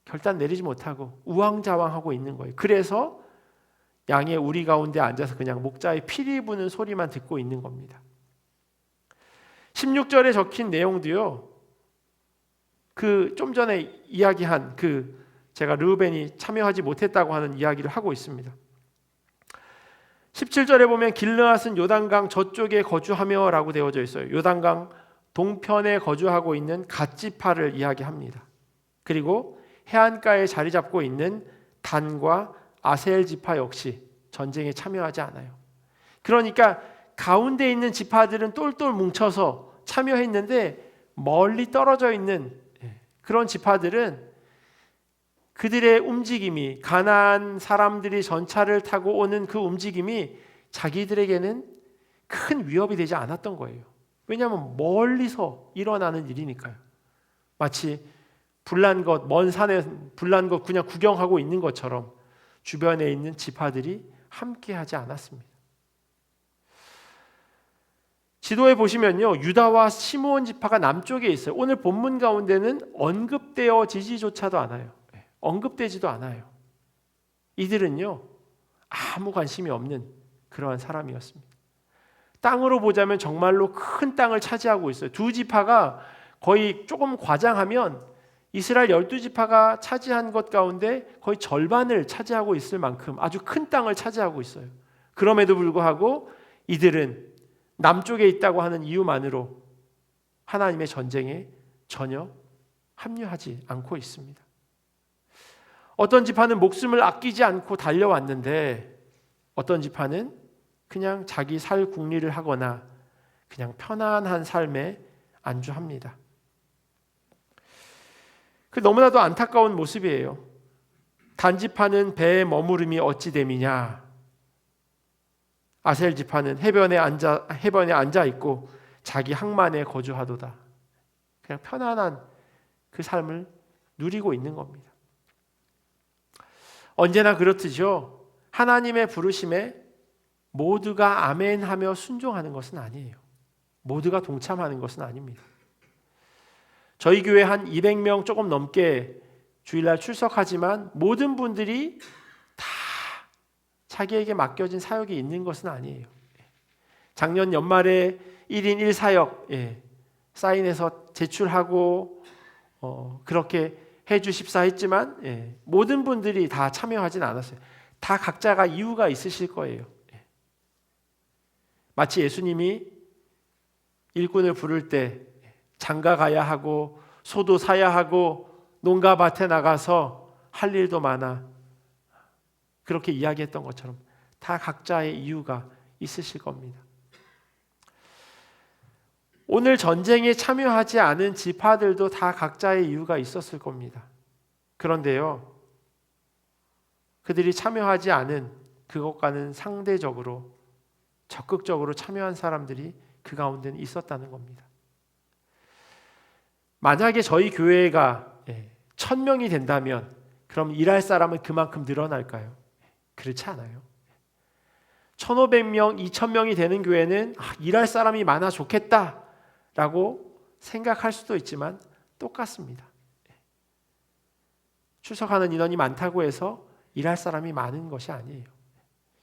결단 내리지 못하고 우왕좌왕하고 있는 거예요. 그래서 양의 우리 가운데 앉아서 그냥 목자의 피리 부는 소리만 듣고 있는 겁니다. 16절에 적힌 내용도요, 그 좀 전에 이야기한 제가 르우벤이 참여하지 못했다고 하는 이야기를 하고 있습니다. 17절에 보면 길르앗은 요단강 저쪽에 거주하며 라고 되어져 있어요. 요단강 동편에 거주하고 있는 갓지파를 이야기합니다. 그리고 해안가에 자리 잡고 있는 단과 아셀 지파 역시 전쟁에 참여하지 않아요. 그러니까 가운데 있는 지파들은 똘똘 뭉쳐서 참여했는데 멀리 떨어져 있는 그런 지파들은 그들의 움직임이, 가나안 사람들이 전차를 타고 오는 그 움직임이 자기들에게는 큰 위협이 되지 않았던 거예요. 왜냐하면 멀리서 일어나는 일이니까요. 마치 불난 것, 먼 산에 불난 것 그냥 구경하고 있는 것처럼 주변에 있는 지파들이 함께하지 않았습니다. 지도에 보시면요, 유다와 시므온 지파가 남쪽에 있어요. 오늘 본문 가운데는 언급되어지지조차도 않아요. 언급되지도 않아요. 이들은요, 아무 관심이 없는 그러한 사람이었습니다. 땅으로 보자면 정말로 큰 땅을 차지하고 있어요. 두 지파가 거의 조금 과장하면 이스라엘 12지파가 차지한 것 가운데 거의 절반을 차지하고 있을 만큼 아주 큰 땅을 차지하고 있어요. 그럼에도 불구하고 이들은 남쪽에 있다고 하는 이유만으로 하나님의 전쟁에 전혀 합류하지 않고 있습니다. 어떤 지파는 목숨을 아끼지 않고 달려왔는데 어떤 지파는 그냥 자기 살 궁리를 하거나 그냥 편안한 삶에 안주합니다. 그 너무나도 안타까운 모습이에요. 단지파는 배에 머무름이 어찌 됨이냐. 아셀 지파는 해변에 앉아 있고 자기 항만에 거주하도다. 그냥 편안한 그 삶을 누리고 있는 겁니다. 언제나 그렇듯이요. 하나님의 부르심에 모두가 아멘하며 순종하는 것은 아니에요. 모두가 동참하는 것은 아닙니다. 저희 교회 한 200명 조금 넘게 주일날 출석하지만 모든 분들이 다 자기에게 맡겨진 사역이 있는 것은 아니에요. 작년 연말에 1인 1사역 사인해서 제출하고 그렇게 해주십사 했지만 모든 분들이 다 참여하진 않았어요. 다 각자가 이유가 있으실 거예요. 마치 예수님이 일꾼을 부를 때 장가 가야 하고 소도 사야 하고 농가 밭에 나가서 할 일도 많아 그렇게 이야기했던 것처럼 다 각자의 이유가 있으실 겁니다. 오늘 전쟁에 참여하지 않은 지파들도 다 각자의 이유가 있었을 겁니다. 그런데요, 그들이 참여하지 않은 그것과는 상대적으로 적극적으로 참여한 사람들이 그 가운데는 있었다는 겁니다. 만약에 저희 교회가 1000명이 된다면 그럼 일할 사람은 그만큼 늘어날까요? 그렇지 않아요. 1500명, 2000명이 되는 교회는 일할 사람이 많아 좋겠다라고 생각할 수도 있지만 똑같습니다. 출석하는 인원이 많다고 해서 일할 사람이 많은 것이 아니에요.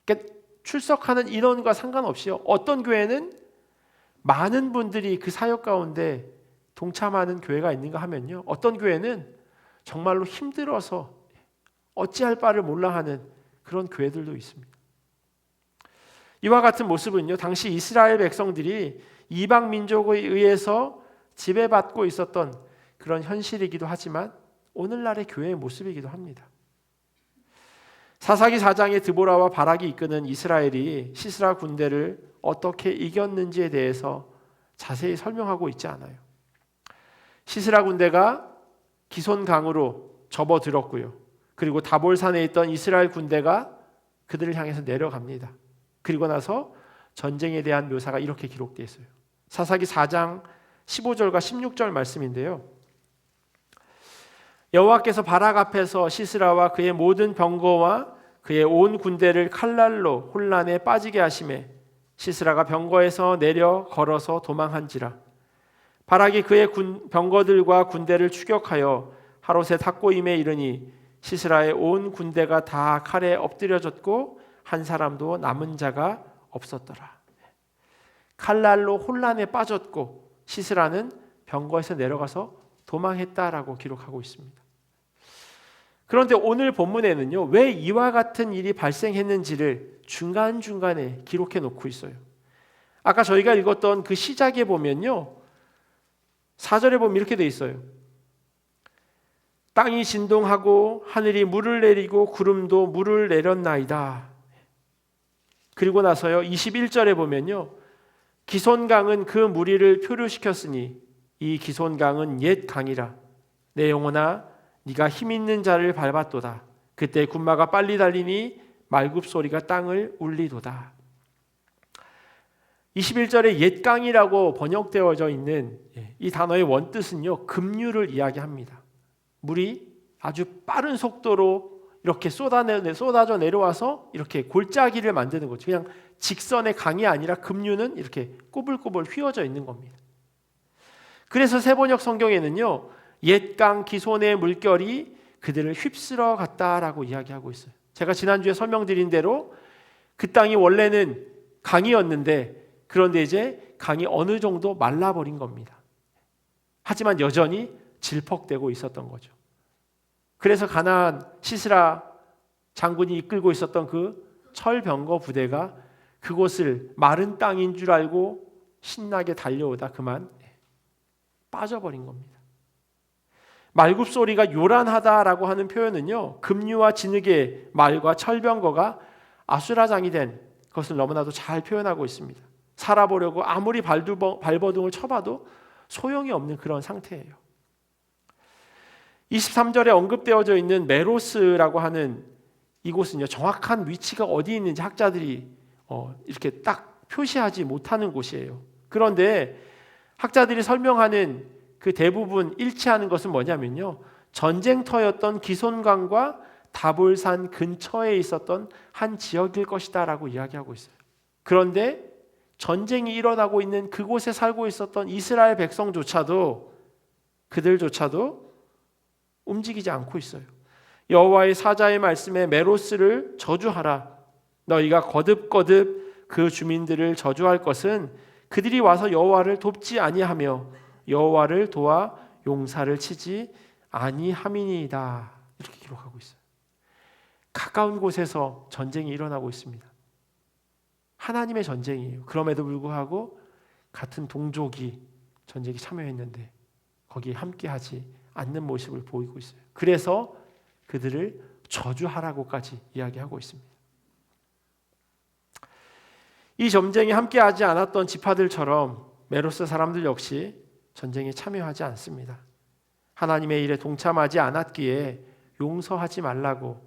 그러니까 출석하는 인원과 상관없이요. 어떤 교회는 많은 분들이 그 사역 가운데 동참하는 교회가 있는가 하면요. 어떤 교회는 정말로 힘들어서 어찌할 바를 몰라 하는 그런 교회들도 있습니다. 이와 같은 모습은요. 당시 이스라엘 백성들이 이방 민족에 의해서 지배받고 있었던 그런 현실이기도 하지만 오늘날의 교회의 모습이기도 합니다. 사사기 4장에 드보라와 바락이 이끄는 이스라엘이 시스라 군대를 어떻게 이겼는지에 대해서 자세히 설명하고 있지 않아요. 시스라 군대가 기손강으로 접어들었고요. 그리고 다볼산에 있던 이스라엘 군대가 그들을 향해서 내려갑니다. 그리고 나서 전쟁에 대한 묘사가 이렇게 기록되어 있어요. 사사기 4장 15절과 16절 말씀인데요. 여호와께서 바락 앞에서 시스라와 그의 모든 병거와 그의 온 군대를 칼날로 혼란에 빠지게 하시매 시스라가 병거에서 내려 걸어서 도망한지라. 바락이 그의 병거들과 군대를 추격하여 하롯의 탁고임에 이르니 시스라의 온 군대가 다 칼에 엎드려졌고 한 사람도 남은 자가 없었더라. 칼날로 혼란에 빠졌고 시스라는 병거에서 내려가서 도망했다라고 기록하고 있습니다. 그런데 오늘 본문에는요, 왜 이와 같은 일이 발생했는지를 중간중간에 기록해 놓고 있어요. 아까 저희가 읽었던 그 시작에 보면요, 4절에 보면 이렇게 돼 있어요. 땅이 진동하고 하늘이 물을 내리고 구름도 물을 내렸나이다. 그리고 나서요 21절에 보면요, 기손강은 그 무리를 표류시켰으니 이 기손강은 옛 강이라. 내 영혼아 네가 힘 있는 자를 밟았도다. 그때 군마가 빨리 달리니 말굽소리가 땅을 울리도다. 21절에 옛 강이라고 번역되어져 있는 이 단어의 원뜻은요, 급류를 이야기합니다. 물이 아주 빠른 속도로 이렇게 쏟아져 내려와서 이렇게 골짜기를 만드는 거죠. 그냥 직선의 강이 아니라 급류는 이렇게 꼬불꼬불 휘어져 있는 겁니다. 그래서 세번역 성경에는요, 옛강 기손의 물결이 그들을 휩쓸어 갔다라고 이야기하고 있어요. 제가 지난주에 설명드린 대로 그 땅이 원래는 강이었는데 그런데 이제 강이 어느 정도 말라버린 겁니다. 하지만 여전히 질퍽대고 있었던 거죠. 그래서 가나안 시스라 장군이 이끌고 있었던 그 철병거 부대가 그곳을 마른 땅인 줄 알고 신나게 달려오다 그만 빠져버린 겁니다. 말굽소리가 요란하다라고 하는 표현은요, 급류와 진흙의 말과 철병거가 아수라장이 된 것을 너무나도 잘 표현하고 있습니다. 살아보려고 아무리 발버둥을 쳐봐도 소용이 없는 그런 상태예요. 23절에 언급되어져 있는 메로스라고 하는 이곳은요, 정확한 위치가 어디 있는지 학자들이 이렇게 딱 표시하지 못하는 곳이에요. 그런데 학자들이 설명하는 그 대부분 일치하는 것은 뭐냐면요, 전쟁터였던 기손강과 다볼산 근처에 있었던 한 지역일 것이다 라고 이야기하고 있어요. 그런데 전쟁이 일어나고 있는 그곳에 살고 있었던 이스라엘 백성조차도, 그들조차도 움직이지 않고 있어요. 여호와의 사자의 말씀에 메로스를 저주하라. 너희가 거듭거듭 그 주민들을 저주할 것은 그들이 와서 여호와를 돕지 아니하며 여호와를 도와 용사를 치지 아니함이니이다. 이렇게 기록하고 있어요. 가까운 곳에서 전쟁이 일어나고 있습니다. 하나님의 전쟁이에요. 그럼에도 불구하고 같은 동족이 전쟁에 참여했는데 거기에 함께하지 않는 모습을 보이고 있어요. 그래서 그들을 저주하라고까지 이야기하고 있습니다. 이 전쟁에 함께하지 않았던 지파들처럼 메로스 사람들 역시 전쟁에 참여하지 않습니다. 하나님의 일에 동참하지 않았기에 용서하지 말라고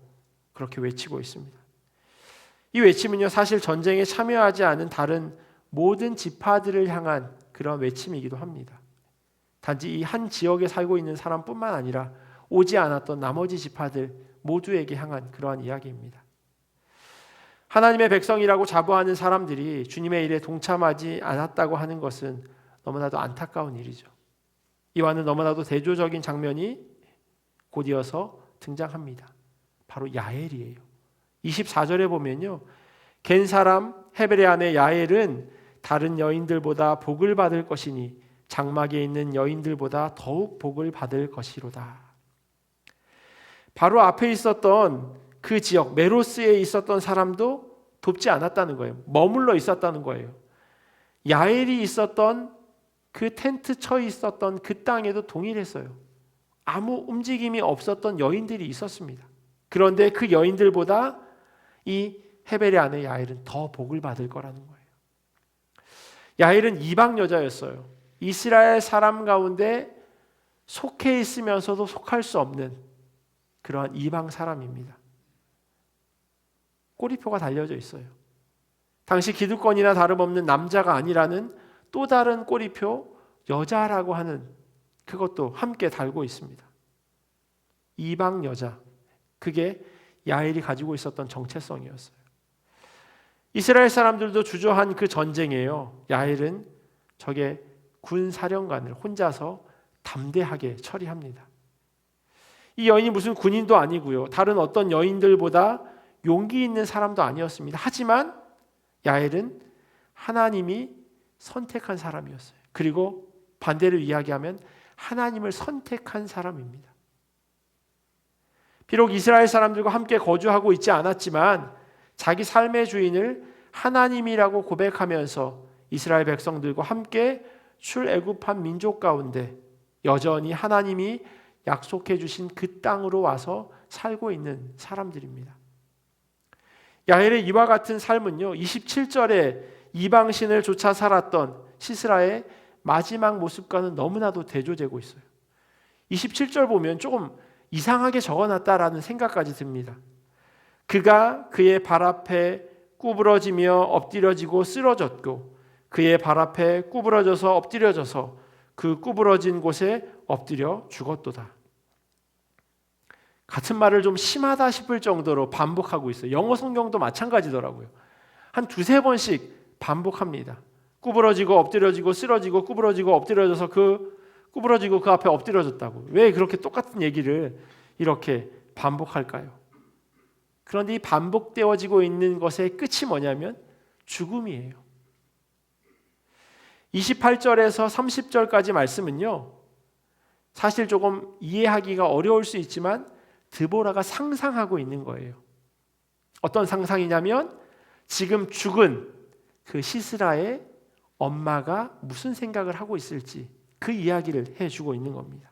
그렇게 외치고 있습니다. 이 외침은요, 사실 전쟁에 참여하지 않은 다른 모든 지파들을 향한 그런 외침이기도 합니다. 단지 이 한 지역에 살고 있는 사람뿐만 아니라 오지 않았던 나머지 지파들 모두에게 향한 그러한 이야기입니다. 하나님의 백성이라고 자부하는 사람들이 주님의 일에 동참하지 않았다고 하는 것은 너무나도 안타까운 일이죠. 이와는 너무나도 대조적인 장면이 곧이어서 등장합니다. 바로 야엘이에요. 24절에 보면요, 겐 사람 헤벨의 아내 야엘은 다른 여인들보다 복을 받을 것이니 장막에 있는 여인들보다 더욱 복을 받을 것이로다. 바로 앞에 있었던 그 지역 메로스에 있었던 사람도 돕지 않았다는 거예요. 머물러 있었다는 거예요. 야엘이 있었던 그 텐트 쳐 있었던 그 땅에도 동일했어요. 아무 움직임이 없었던 여인들이 있었습니다. 그런데 그 여인들보다 이 헤벨의 아내 야엘은 더 복을 받을 거라는 거예요. 야엘은 이방 여자였어요. 이스라엘 사람 가운데 속해 있으면서도 속할 수 없는 그러한 이방 사람입니다. 꼬리표가 달려져 있어요. 당시 기득권이나 다름없는 남자가 아니라는 또 다른 꼬리표, 여자라고 하는 그것도 함께 달고 있습니다. 이방 여자, 그게 야엘이 가지고 있었던 정체성이었어요. 이스라엘 사람들도 주저한 그 전쟁에요, 야엘은 적의 군사령관을 혼자서 담대하게 처리합니다. 이 여인이 무슨 군인도 아니고요, 다른 어떤 여인들보다 용기 있는 사람도 아니었습니다. 하지만 야엘은 하나님이 선택한 사람이었어요. 그리고 반대를 이야기하면 하나님을 선택한 사람입니다. 비록 이스라엘 사람들과 함께 거주하고 있지 않았지만 자기 삶의 주인을 하나님이라고 고백하면서 이스라엘 백성들과 함께 출애굽한 민족 가운데 여전히 하나님이 약속해 주신 그 땅으로 와서 살고 있는 사람들입니다. 야엘의 이와 같은 삶은요, 27절에 이방신을 쫓아 살았던 시스라의 마지막 모습과는 너무나도 대조되고 있어요. 27절 보면 조금 이상하게 적어놨다라는 생각까지 듭니다. 그가 그의 발 앞에 구부러지며 엎드려지고 쓰러졌고 그의 발 앞에 구부러져서 엎드려져서 그 구부러진 곳에 엎드려 죽었도다. 같은 말을 좀 심하다 싶을 정도로 반복하고 있어요. 영어 성경도 마찬가지더라고요. 한 두세 번씩 반복합니다. 구부러지고 엎드려지고 쓰러지고 구부러지고 엎드려져서 구부러지고 그 앞에 엎드려졌다고. 왜 그렇게 똑같은 얘기를 이렇게 반복할까요? 그런데 이 반복되어지고 있는 것의 끝이 뭐냐면 죽음이에요. 28절에서 30절까지 말씀은요, 사실 조금 이해하기가 어려울 수 있지만 드보라가 상상하고 있는 거예요. 어떤 상상이냐면 지금 죽은 그 시스라의 엄마가 무슨 생각을 하고 있을지 그 이야기를 해주고 있는 겁니다.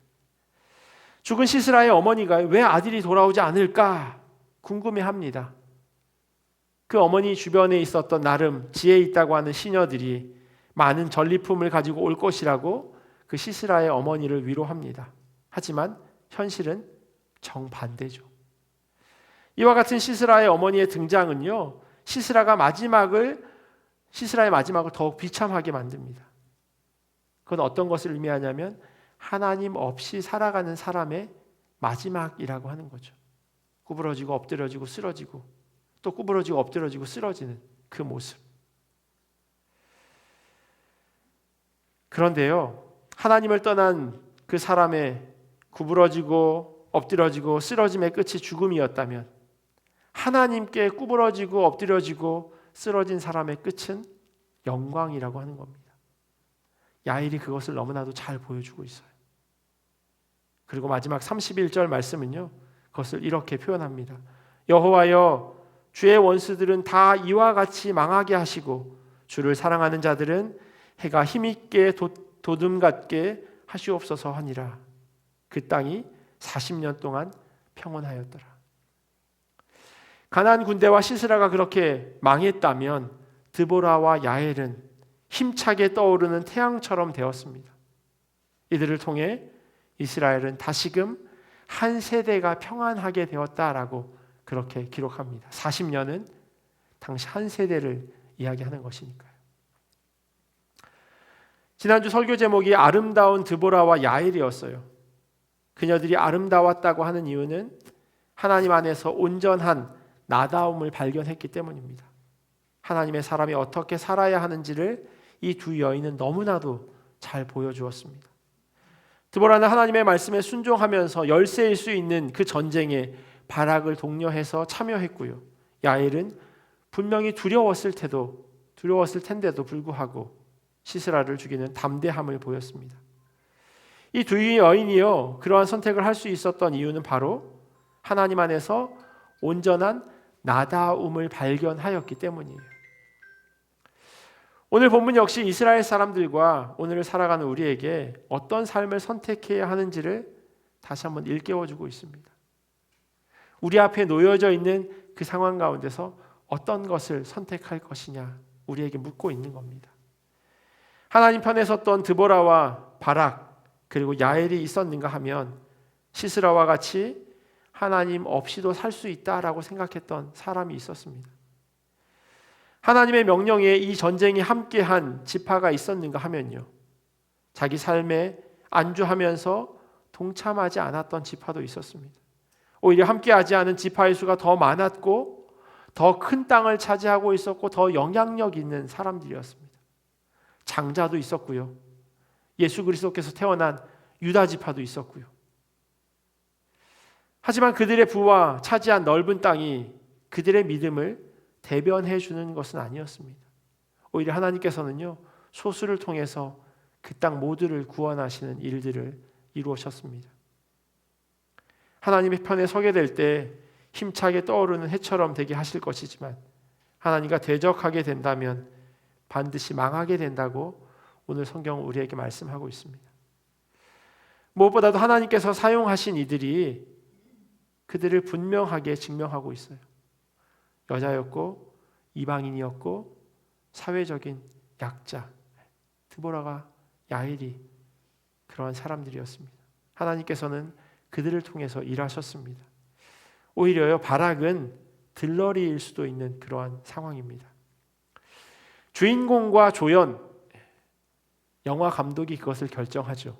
죽은 시스라의 어머니가 왜 아들이 돌아오지 않을까 궁금해합니다. 그 어머니 주변에 있었던 나름 지혜 있다고 하는 시녀들이 많은 전리품을 가지고 올 것이라고 그 시스라의 어머니를 위로합니다. 하지만 현실은 정반대죠. 이와 같은 시스라의 어머니의 등장은요, 시스라의 마지막을 더욱 비참하게 만듭니다. 그건 어떤 것을 의미하냐면 하나님 없이 살아가는 사람의 마지막이라고 하는 거죠. 구부러지고 엎드려지고 쓰러지고 또 구부러지고 엎드려지고 쓰러지는 그 모습. 그런데요, 하나님을 떠난 그 사람의 구부러지고 엎드려지고 쓰러짐의 끝이 죽음이었다면 하나님께 구부러지고 엎드려지고 쓰러진 사람의 끝은 영광이라고 하는 겁니다. 야일이 그것을 너무나도 잘 보여주고 있어요. 그리고 마지막 31절 말씀은요, 그것을 이렇게 표현합니다. 여호와여, 주의 원수들은 다 이와 같이 망하게 하시고 주를 사랑하는 자들은 해가 힘있게 도둠 같게 하시옵소서 하니라. 그 땅이 40년 동안 평온하였더라. 가나안 군대와 시스라가 그렇게 망했다면 드보라와 야엘은 힘차게 떠오르는 태양처럼 되었습니다. 이들을 통해 이스라엘은 다시금 한 세대가 평안하게 되었다라고 그렇게 기록합니다. 40년은 당시 한 세대를 이야기하는 것이니까요. 지난주 설교 제목이 아름다운 드보라와 야엘이었어요. 그녀들이 아름다웠다고 하는 이유는 하나님 안에서 온전한 나다움을 발견했기 때문입니다. 하나님의 사람이 어떻게 살아야 하는지를 이 두 여인은 너무나도 잘 보여주었습니다. 드보라는 하나님의 말씀에 순종하면서 열세일 수 있는 그 전쟁에 바락을 독려해서 참여했고요. 야엘은 분명히 두려웠을 텐데도 불구하고 시스라를 죽이는 담대함을 보였습니다. 이 두 여인이요, 그러한 선택을 할 수 있었던 이유는 바로 하나님 안에서 온전한 나다움을 발견하였기 때문이에요. 오늘 본문 역시 이스라엘 사람들과 오늘을 살아가는 우리에게 어떤 삶을 선택해야 하는지를 다시 한번 일깨워주고 있습니다. 우리 앞에 놓여져 있는 그 상황 가운데서 어떤 것을 선택할 것이냐 우리에게 묻고 있는 겁니다. 하나님 편에 섰던 드보라와 바락 그리고 야엘이 있었는가 하면 시스라와 같이 하나님 없이도 살 수 있다라고 생각했던 사람이 있었습니다. 하나님의 명령에 이 전쟁이 함께한 지파가 있었는가 하면요, 자기 삶에 안주하면서 동참하지 않았던 지파도 있었습니다. 오히려 함께하지 않은 지파의 수가 더 많았고 더 큰 땅을 차지하고 있었고 더 영향력 있는 사람들이었습니다. 장자도 있었고요, 예수 그리스도께서 태어난 유다 지파도 있었고요. 하지만 그들의 부와 차지한 넓은 땅이 그들의 믿음을 대변해 주는 것은 아니었습니다. 오히려 하나님께서는요, 소수를 통해서 그 땅 모두를 구원하시는 일들을 이루셨습니다. 하나님의 편에 서게 될 때 힘차게 떠오르는 해처럼 되게 하실 것이지만 하나님과 대적하게 된다면 반드시 망하게 된다고 오늘 성경은 우리에게 말씀하고 있습니다. 무엇보다도 하나님께서 사용하신 이들이 그들을 분명하게 증명하고 있어요. 여자였고 이방인이었고 사회적인 약자, 드보라가 야엘이 그러한 사람들이었습니다. 하나님께서는 그들을 통해서 일하셨습니다. 오히려요, 바락은 들러리일 수도 있는 그러한 상황입니다. 주인공과 조연, 영화 감독이 그것을 결정하죠.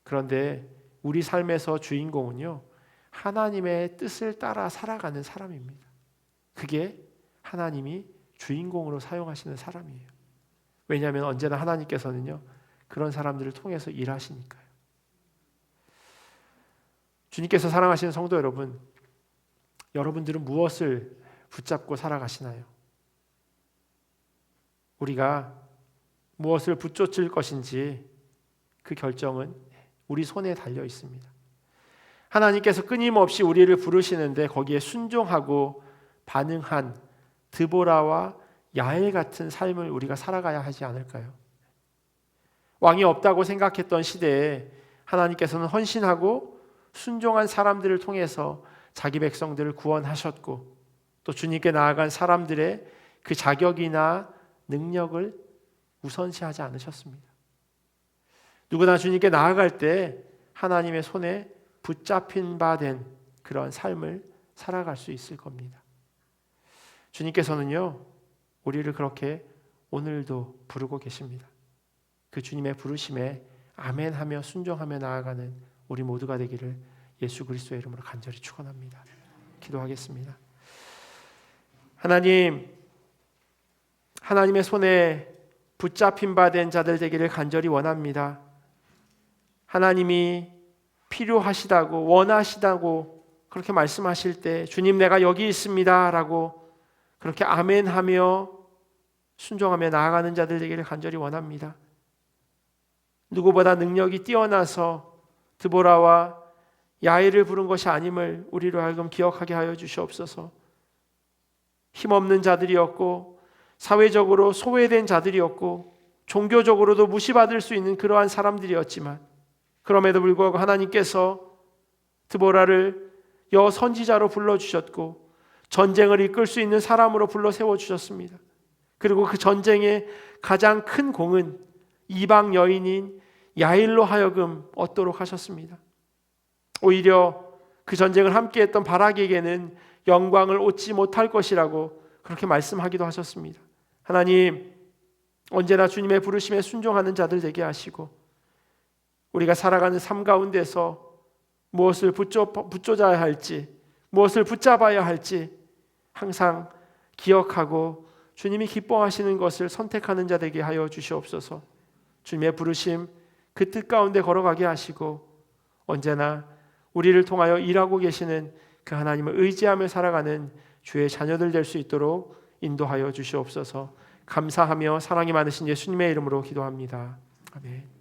그런데 우리 삶에서 주인공은요, 하나님의 뜻을 따라 살아가는 사람입니다. 그게 하나님이 주인공으로 사용하시는 사람이에요. 왜냐하면 언제나 하나님께서는요, 그런 사람들을 통해서 일하시니까요. 주님께서 사랑하시는 성도 여러분, 여러분들은 무엇을 붙잡고 살아가시나요? 우리가 무엇을 붙쫓을 것인지 그 결정은 우리 손에 달려 있습니다. 하나님께서 끊임없이 우리를 부르시는데 거기에 순종하고 반응한 드보라와 야엘 같은 삶을 우리가 살아가야 하지 않을까요? 왕이 없다고 생각했던 시대에 하나님께서는 헌신하고 순종한 사람들을 통해서 자기 백성들을 구원하셨고, 또 주님께 나아간 사람들의 그 자격이나 능력을 우선시하지 않으셨습니다. 누구나 주님께 나아갈 때 하나님의 손에 붙잡힌 바 된 그런 삶을 살아갈 수 있을 겁니다. 주님께서는요, 우리를 그렇게 오늘도 부르고 계십니다. 그 주님의 부르심에 아멘하며 순종하며 나아가는 우리 모두가 되기를 예수 그리스도의 이름으로 간절히 축원합니다. 기도하겠습니다. 하나님의 손에 붙잡힌 바 된 자들 되기를 간절히 원합니다. 하나님이 필요하시다고 원하시다고 그렇게 말씀하실 때 주님 내가 여기 있습니다 라고 그렇게 아멘하며 순종하며 나아가는 자들 되기를 간절히 원합니다. 누구보다 능력이 뛰어나서 드보라와 야엘을 부른 것이 아님을 우리로 하여금 기억하게 하여 주시옵소서. 힘없는 자들이었고 사회적으로 소외된 자들이었고 종교적으로도 무시받을 수 있는 그러한 사람들이었지만, 그럼에도 불구하고 하나님께서 드보라를 여선지자로 불러주셨고 전쟁을 이끌 수 있는 사람으로 불러 세워주셨습니다. 그리고 그 전쟁의 가장 큰 공은 이방 여인인 야일로 하여금 얻도록 하셨습니다. 오히려 그 전쟁을 함께했던 바락에게는 영광을 얻지 못할 것이라고 그렇게 말씀하기도 하셨습니다. 하나님, 언제나 주님의 부르심에 순종하는 자들 되게 하시고 우리가 살아가는 삶 가운데서 무엇을 붙잡아야 할지, 무엇을 붙잡아야 할지 항상 기억하고 주님이 기뻐하시는 것을 선택하는 자 되게 하여 주시옵소서. 주님의 부르심 그 뜻 가운데 걸어가게 하시고 언제나 우리를 통하여 일하고 계시는 그 하나님을 의지하며 살아가는 주의 자녀들 될 수 있도록 인도하여 주시옵소서. 감사하며 사랑이 많으신 예수님의 이름으로 기도합니다. 아멘.